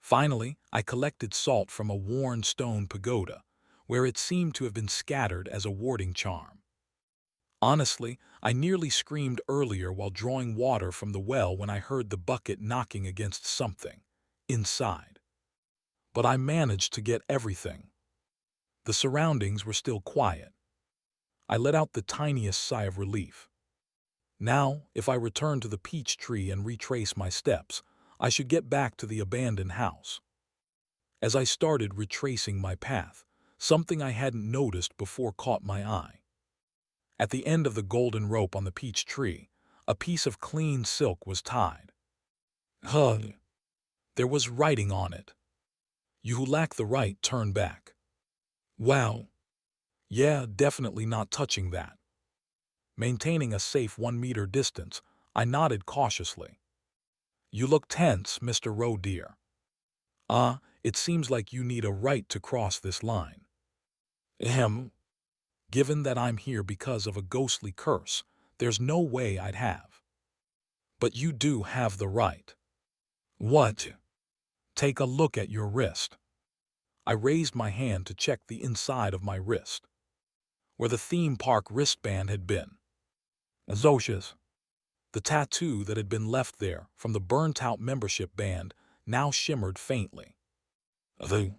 Finally, I collected salt from a worn stone pagoda, where it seemed to have been scattered as a warding charm. Honestly, I nearly screamed earlier while drawing water from the well when I heard the bucket knocking against something inside. But I managed to get everything. The surroundings were still quiet. I let out the tiniest sigh of relief. Now, if I return to the peach tree and retrace my steps, I should get back to the abandoned house. As I started retracing my path, something I hadn't noticed before caught my eye. At the end of the golden rope on the peach tree, a piece of clean silk was tied. Huh. There was writing on it. You who lack the right, turn back. Wow. Yeah, definitely not touching that. Maintaining a safe 1 meter distance, I nodded cautiously. You look tense, Mr. Roe dear. It seems like you need a right to cross this line. Ahem. Given that I'm here because of a ghostly curse, there's no way I'd have. But you do have the right. What? Take a look at your wrist. I raised my hand to check the inside of my wrist, where the theme park wristband had been. Zocious. The tattoo that had been left there from the burnt-out membership band now shimmered faintly. The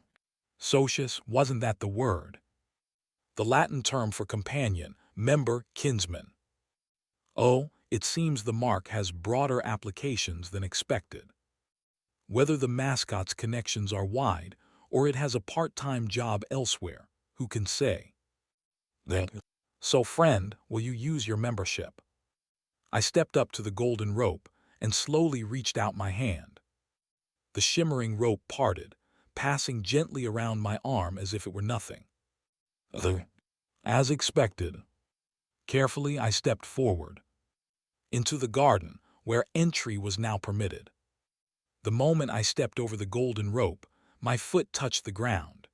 socius, wasn't that the word? The Latin term for companion, member, kinsman. Oh, it seems the mark has broader applications than expected. Whether the mascot's connections are wide or it has a part-time job elsewhere, who can say? So friend, will you use your membership? I stepped up to the golden rope and slowly reached out my hand. The shimmering rope parted, passing gently around my arm as if it were nothing. As expected. Carefully, I stepped forward. Into the garden, where entry was now permitted. The moment I stepped over the golden rope, my foot touched the ground.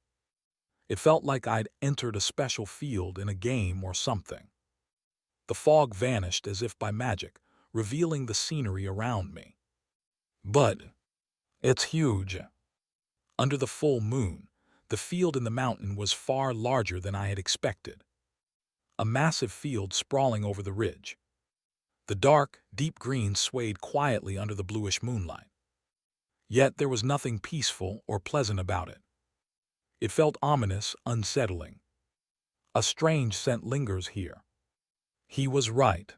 It felt like I'd entered a special field in a game or something. The fog vanished as if by magic, revealing the scenery around me. But it's huge. Under the full moon, the field in the mountain was far larger than I had expected. A massive field sprawling over the ridge. The dark, deep green swayed quietly under the bluish moonlight. Yet there was nothing peaceful or pleasant about it. It felt ominous, unsettling. A strange scent lingers here. He was right.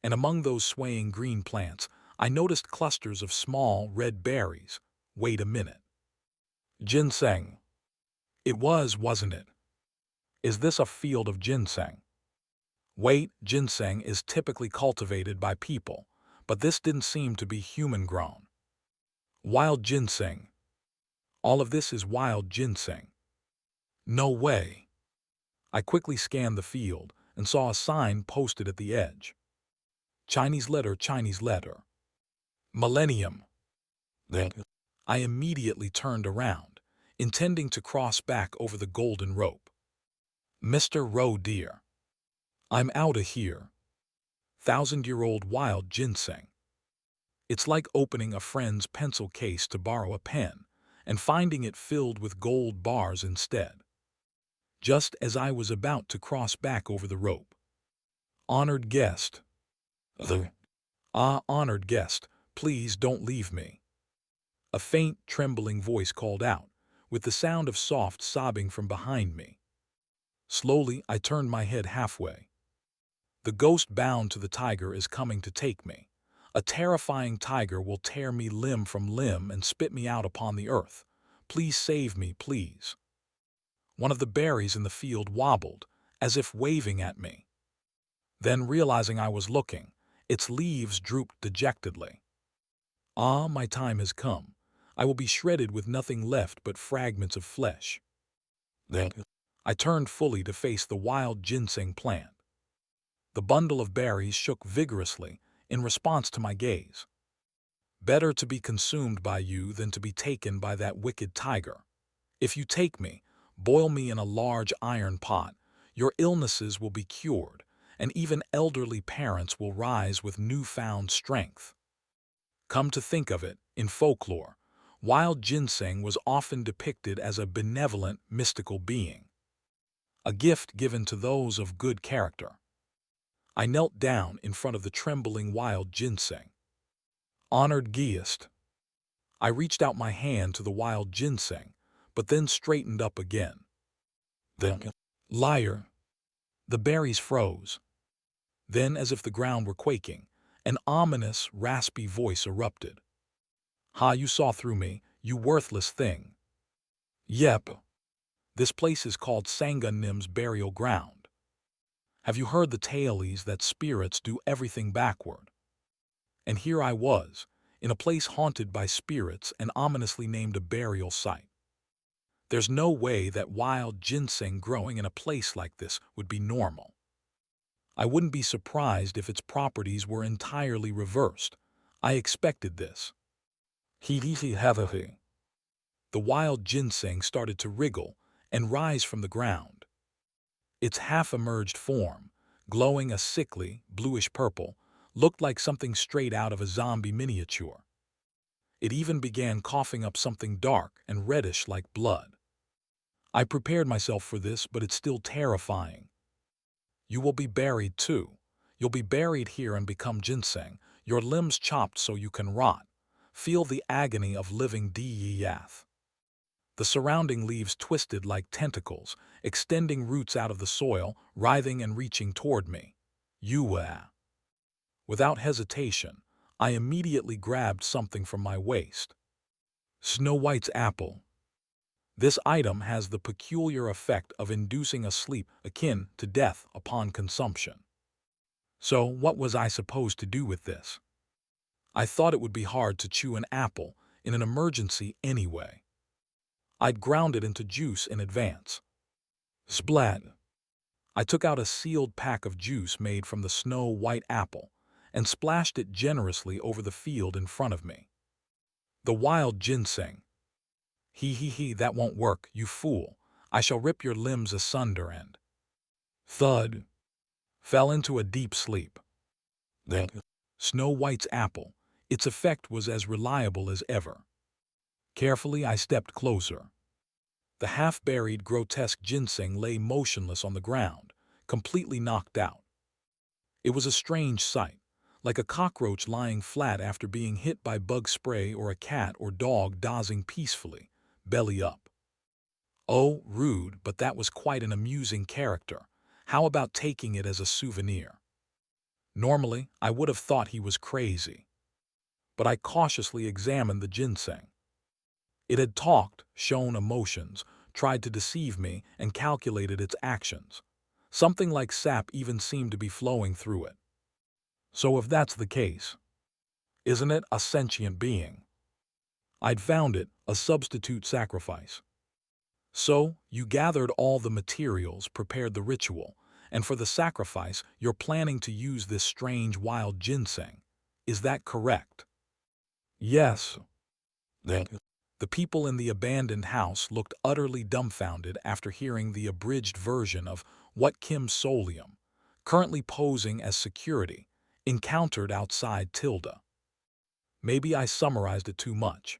And among those swaying green plants, I noticed clusters of small, red berries. Wait a minute. Ginseng. It was, wasn't it? Is this a field of ginseng? Wait, ginseng is typically cultivated by people, but this didn't seem to be human-grown. Wild ginseng. All of this is wild ginseng. No way. I quickly scanned the field and saw a sign posted at the edge. Chinese letter, Chinese letter. Millennium. I immediately turned around, intending to cross back over the golden rope. Mr. Roe dear. I'm outta here. 1,000-year-old wild ginseng. It's like opening a friend's pencil case to borrow a pen and finding it filled with gold bars instead. Just as I was about to cross back over the rope. Honored guest. Honored guest, please don't leave me. A faint, trembling voice called out, with the sound of soft sobbing from behind me. Slowly, I turned my head halfway. The ghost bound to the tiger is coming to take me. A terrifying tiger will tear me limb from limb and spit me out upon the earth. Please save me, please. One of the berries in the field wobbled, as if waving at me. Then, realizing I was looking, its leaves drooped dejectedly. Ah, my time has come. I will be shredded with nothing left but fragments of flesh. Then I turned fully to face the wild ginseng plant. The bundle of berries shook vigorously in response to my gaze. Better to be consumed by you than to be taken by that wicked tiger. If you take me, boil me in a large iron pot. Your illnesses will be cured, and even elderly parents will rise with newfound strength. Come to think of it, in folklore, wild ginseng was often depicted as a benevolent, mystical being, a gift given to those of good character. I knelt down in front of the trembling wild ginseng. Honored guest. I reached out my hand to the wild ginseng, but then straightened up again. Then, liar. The berries froze. Then, as if the ground were quaking, an ominous, raspy voice erupted. Ha, you saw through me, you worthless thing. Yep. This place is called Sangunnim's burial ground. Have you heard the tales that spirits do everything backward? And here I was, in a place haunted by spirits and ominously named a burial site. There's no way that wild ginseng growing in a place like this would be normal. I wouldn't be surprised if its properties were entirely reversed. I expected this. The wild ginseng started to wriggle and rise from the ground. Its half-emerged form, glowing a sickly, bluish-purple, looked like something straight out of a zombie miniature. It even began coughing up something dark and reddish like blood. I prepared myself for this, but it's still terrifying. You will be buried too. You'll be buried here and become ginseng, your limbs chopped so you can rot. Feel the agony of living death. The surrounding leaves twisted like tentacles, extending roots out of the soil, writhing and reaching toward me. Without hesitation, I immediately grabbed something from my waist. Snow White's apple. This item has the peculiar effect of inducing a sleep akin to death upon consumption. So, what was I supposed to do with this? I thought it would be hard to chew an apple in an emergency anyway. I'd ground it into juice in advance. Splat! I took out a sealed pack of juice made from the Snow White apple and splashed it generously over the field in front of me. The wild ginseng. That won't work, you fool. I shall rip your limbs asunder and... Thud. Fell into a deep sleep. Then, Snow White's apple. Its effect was as reliable as ever. Carefully, I stepped closer. The half-buried, grotesque ginseng lay motionless on the ground, completely knocked out. It was a strange sight, like a cockroach lying flat after being hit by bug spray or a cat or dog dozing peacefully, belly up. Oh, rude, but that was quite an amusing character. How about taking it as a souvenir? Normally, I would have thought he was crazy. But I cautiously examined the ginseng. It had talked, shown emotions, tried to deceive me, and calculated its actions. Something like sap even seemed to be flowing through it. So if that's the case, isn't it a sentient being? I'd found it, a substitute sacrifice. So, you gathered all the materials, prepared the ritual, and for the sacrifice, you're planning to use this strange wild ginseng. Is that correct? Yes. Then, the people in the abandoned house looked utterly dumbfounded after hearing the abridged version of what Kim Solium, currently posing as security, encountered outside Tilda. Maybe I summarized it too much.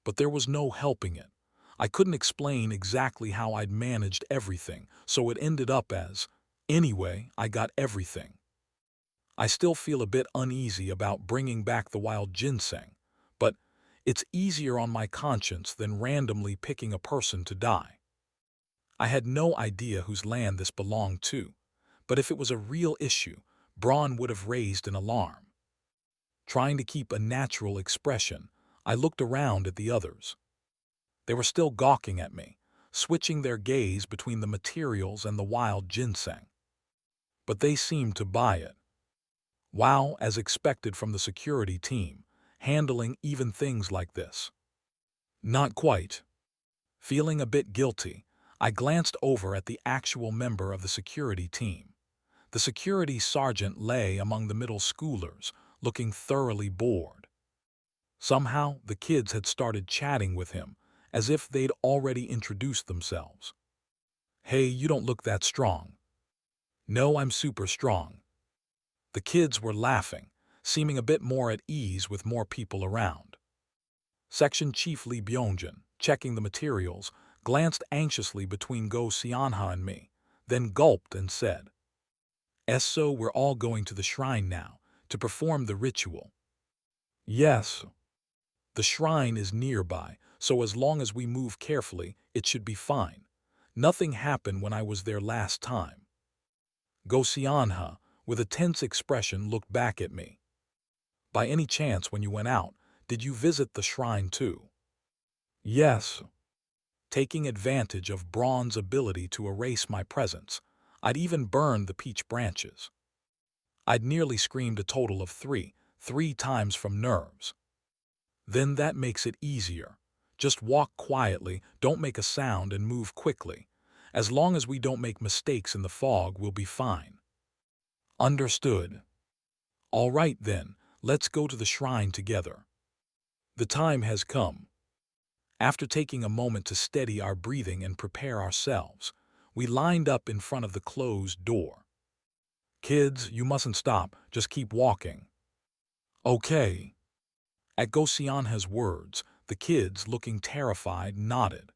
But there was no helping it. I couldn't explain exactly how I'd managed everything, so it ended up as, anyway, I got everything. I still feel a bit uneasy about bringing back the wild ginseng, but it's easier on my conscience than randomly picking a person to die. I had no idea whose land this belonged to, but if it was a real issue, Braun would have raised an alarm. Trying to keep a natural expression, I looked around at the others. They were still gawking at me, switching their gaze between the materials and the wild ginseng. but they seemed to buy it. Wow, as expected from the security team, handling even things like this. Not quite. Feeling a bit guilty, I glanced over at the actual member of the security team. The security sergeant lay among the middle schoolers, looking thoroughly bored. Somehow, the kids had started chatting with him, as if they'd already introduced themselves. "Hey, you don't look that strong." "No, I'm super strong." The kids were laughing, seeming a bit more at ease with more people around. Section Chief Lee Byungjin, checking the materials, glanced anxiously between Go Seonha and me, then gulped and said, "So we're all going to the shrine now, to perform the ritual." "Yes. The shrine is nearby, so as long as we move carefully, it should be fine. Nothing happened when I was there last time." Go Seonha, with a tense expression, looked back at me. "By any chance, when you went out, did you visit the shrine too?" "Yes." Taking advantage of Braun's ability to erase my presence, I'd even burned the peach branches. I'd nearly screamed a total of three times from nerves. "Then that makes it easier. Just walk quietly, don't make a sound, and move quickly. As long as we don't make mistakes in the fog, we'll be fine." "Understood." "All right then, let's go to the shrine together. The time has come." After taking a moment to steady our breathing and prepare ourselves, we lined up in front of the closed door. "Kids, you mustn't stop, just keep walking." "Okay." At Go Seonha's words, the kids, looking terrified, nodded.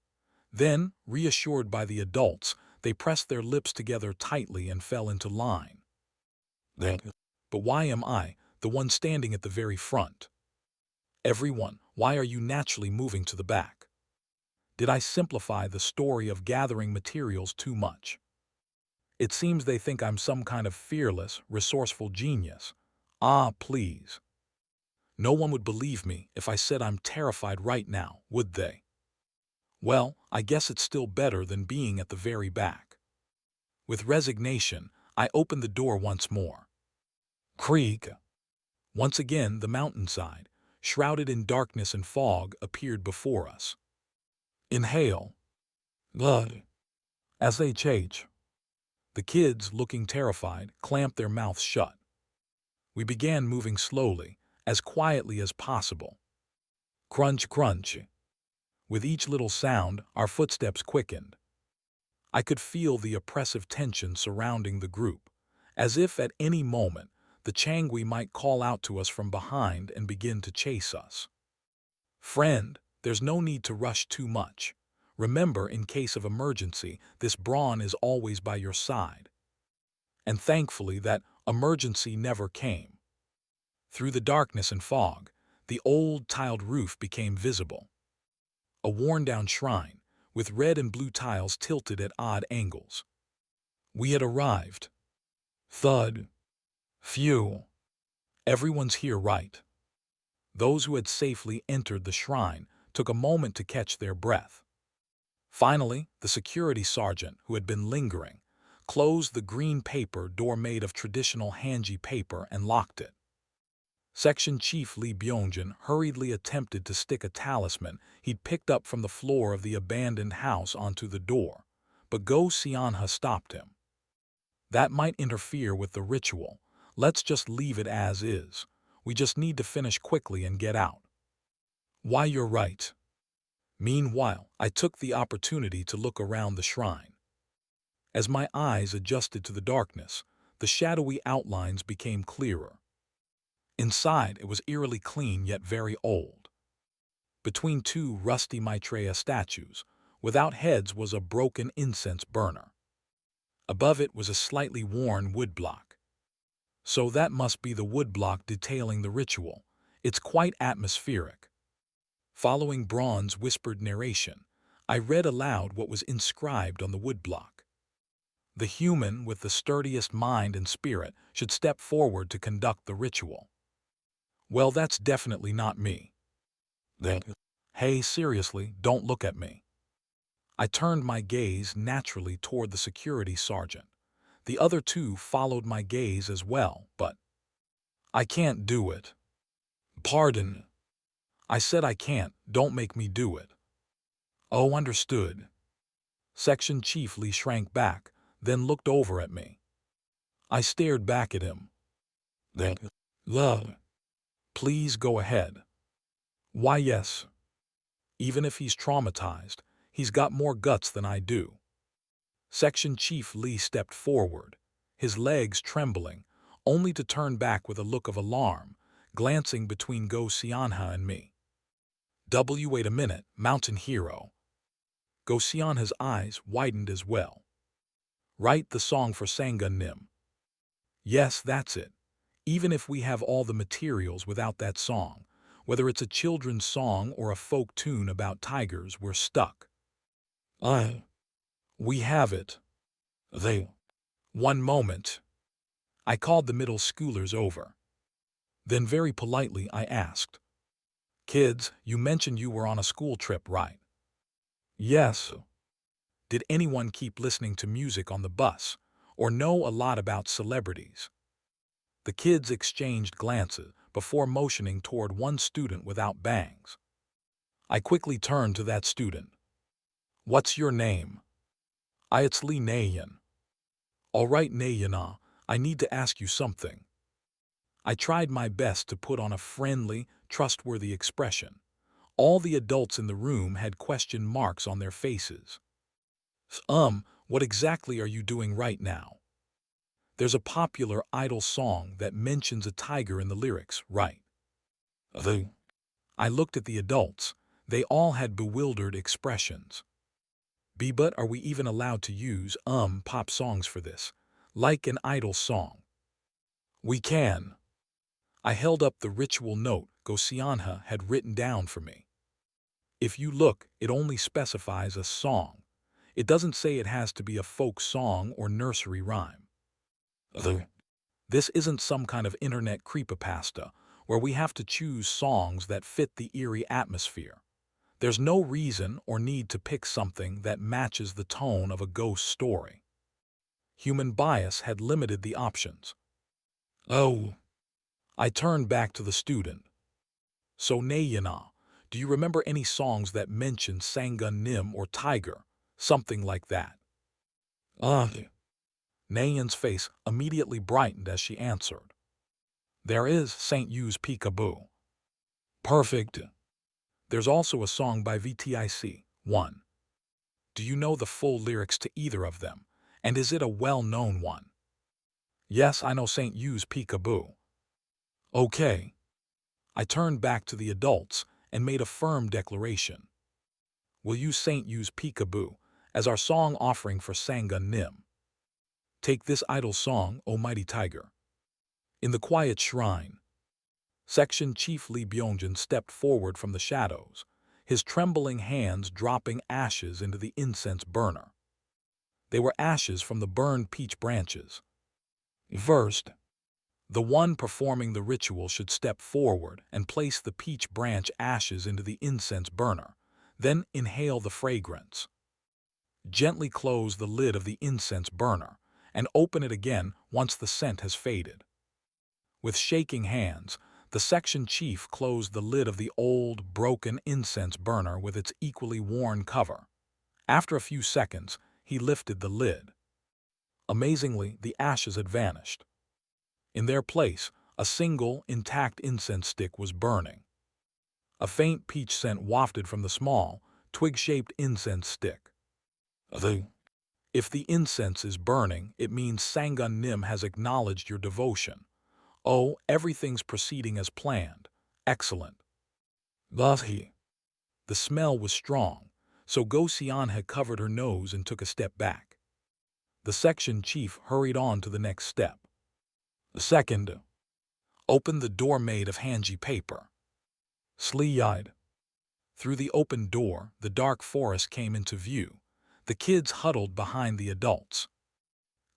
Then, reassured by the adults, they pressed their lips together tightly and fell into line. But why am I, the one standing at the very front? "Everyone, why are you naturally moving to the back? Did I simplify the story of gathering materials too much? It seems they think I'm some kind of fearless, resourceful genius. Ah, please. No one would believe me if I said I'm terrified right now, would they? Well, I guess it's still better than being at the very back." With resignation, I opened the door once more. Creak. Once again, the mountainside, shrouded in darkness and fog, appeared before us. Inhale. Blood. SHH. The kids, looking terrified, clamped their mouths shut. We began moving slowly, as quietly as possible. Crunch, crunch. With each little sound, our footsteps quickened. I could feel the oppressive tension surrounding the group, as if at any moment the Changui might call out to us from behind and begin to chase us. "Friend, there's no need to rush too much. Remember, in case of emergency, this Braun is always by your side." And thankfully, that emergency never came. Through the darkness and fog, the old tiled roof became visible. A worn-down shrine, with red and blue tiles tilted at odd angles. We had arrived. Thud. Phew. Everyone's here, right? Those who had safely entered the shrine took a moment to catch their breath. Finally, the security sergeant, who had been lingering, closed the green paper door made of traditional hanji paper and locked it. Section Chief Lee Byungjin hurriedly attempted to stick a talisman he'd picked up from the floor of the abandoned house onto the door, but Go Seonha stopped him. "That might interfere with the ritual. Let's just leave it as is. We just need to finish quickly and get out." "Why, you're right." Meanwhile, I took the opportunity to look around the shrine. As my eyes adjusted to the darkness, the shadowy outlines became clearer. Inside, it was eerily clean yet very old. Between two rusty Maitreya statues, without heads, was a broken incense burner. Above it was a slightly worn woodblock. So that must be the woodblock detailing the ritual. It's quite atmospheric. Following Braun's whispered narration, I read aloud what was inscribed on the woodblock. "The human with the sturdiest mind and spirit should step forward to conduct the ritual." Well, that's definitely not me. Hey, seriously, don't look at me. I turned my gaze naturally toward the security sergeant. The other two followed my gaze as well, but I can't do it. Pardon. I said I can't, don't make me do it. Oh, understood. Section Chief Lee shrank back, then looked over at me. I stared back at him. Then, love. Please go ahead. Why, yes. Even if he's traumatized, he's got more guts than I do. Section Chief Lee stepped forward, his legs trembling, only to turn back with a look of alarm, glancing between Go Sianha and me. Wait a minute, Mountain Hero. Go Sianha's eyes widened as well. Write the song for Sangun Nim. Yes, that's it. Even if we have all the materials without that song, whether it's a children's song or a folk tune about tigers, we're stuck. We have it. They. One moment. I called the middle schoolers over. Then very politely I asked, "Kids, you mentioned you were on a school trip, right?" "Yes." "Did anyone keep listening to music on the bus, or know a lot about celebrities?" The kids exchanged glances before motioning toward one student without bangs. I quickly turned to that student. "What's your name?" It's Lee Nayan." "All right, Nayana, I need to ask you something." I tried my best to put on a friendly, trustworthy expression. All the adults in the room had question marks on their faces. What exactly are you doing right now?" "There's a popular idol song that mentions a tiger in the lyrics, right?" I looked at the adults. They all had bewildered expressions. But are we even allowed to use pop songs for this? Like an idol song?" "We can." I held up the ritual note Gosianha had written down for me. If you look, it only specifies a song. It doesn't say it has to be a folk song or nursery rhyme. This isn't some kind of internet creepypasta where we have to choose songs that fit the eerie atmosphere. There's no reason or need to pick something that matches the tone of a ghost story. Human bias had limited the options. Oh. I turned back to the student. "So Nayana, do you remember any songs that mention Sangun Nim or Tiger? Something like that?" Nayan's face immediately brightened as she answered. "There is St. U's Peekaboo." "Perfect." "There's also a song by VTIC, 1. Do you know the full lyrics to either of them? And is it a well-known one?" "Yes, I know St. U's Peekaboo." "Okay." I turned back to the adults and made a firm declaration. "We'll use St. U's Peekaboo as our song offering for Sangun Nim. Take this idol song, O Mighty Tiger." In the quiet shrine, Section Chief Lee Byongjin stepped forward from the shadows, his trembling hands dropping ashes into the incense burner. They were ashes from the burned peach branches. First, the one performing the ritual should step forward and place the peach branch ashes into the incense burner, then inhale the fragrance. Gently close the lid of the incense burner and open it again once the scent has faded. With shaking hands, the section chief closed the lid of the old, broken incense burner with its equally worn cover. After a few seconds, he lifted the lid. Amazingly, the ashes had vanished. In their place, a single, intact incense stick was burning. A faint peach scent wafted from the small, twig-shaped incense stick. If the incense is burning, it means Sangun Nim has acknowledged your devotion. Oh, everything's proceeding as planned. Excellent. The smell was strong, so Go-Sian had covered her nose and took a step back. The section chief hurried on to the next step. The second, opened the door made of hanji paper. Slee-eyed. Through the open door, the dark forest came into view. The kids huddled behind the adults.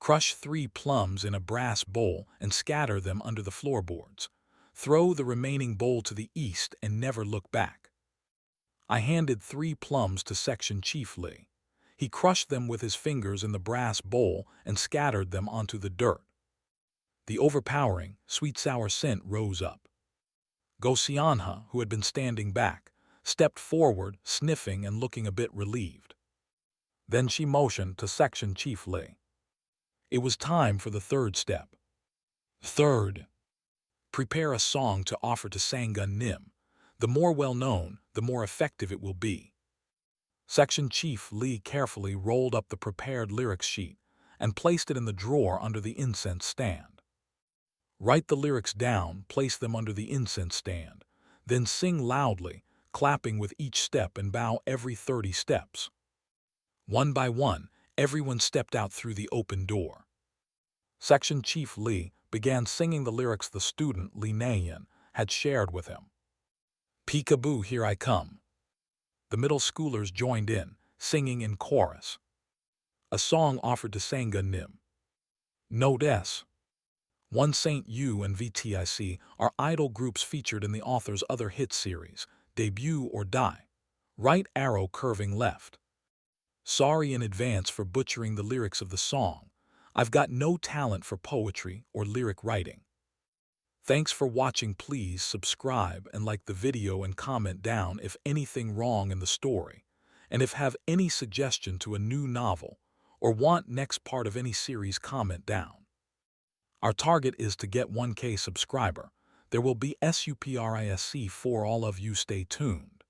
Crush 3 plums in a brass bowl and scatter them under the floorboards. Throw the remaining bowl to the east and never look back. I handed 3 plums to Section Chief Lee. He crushed them with his fingers in the brass bowl and scattered them onto the dirt. The overpowering, sweet-sour scent rose up. Gosianha, who had been standing back, stepped forward, sniffing and looking a bit relieved. Then she motioned to Section Chief Lee. It was time for the third step. Third, prepare a song to offer to Sangun Nim. The more well-known, the more effective it will be. Section Chief Lee carefully rolled up the prepared lyrics sheet and placed it in the drawer under the incense stand. Write the lyrics down, place them under the incense stand, then sing loudly, clapping with each step and bow every 30 steps. One by one, everyone stepped out through the open door. Section Chief Lee began singing the lyrics the student, Lee Nayan, had shared with him. Peekaboo, here I come. The middle schoolers joined in, singing in chorus. A song offered to Sangun Nim. Note S. One Saint U and VTIC are idol groups featured in the author's other hit series, Debut or Die. Right arrow curving left. Sorry in advance for butchering the lyrics of the song. I've got no talent for poetry or lyric writing. Thanks for watching. Please subscribe and like the video and comment down if anything wrong in the story, and if have any suggestion to a new novel or want next part of any series, comment down. Our target is to get 1K subscriber. There will be SUPRISC for all of you. Stay tuned.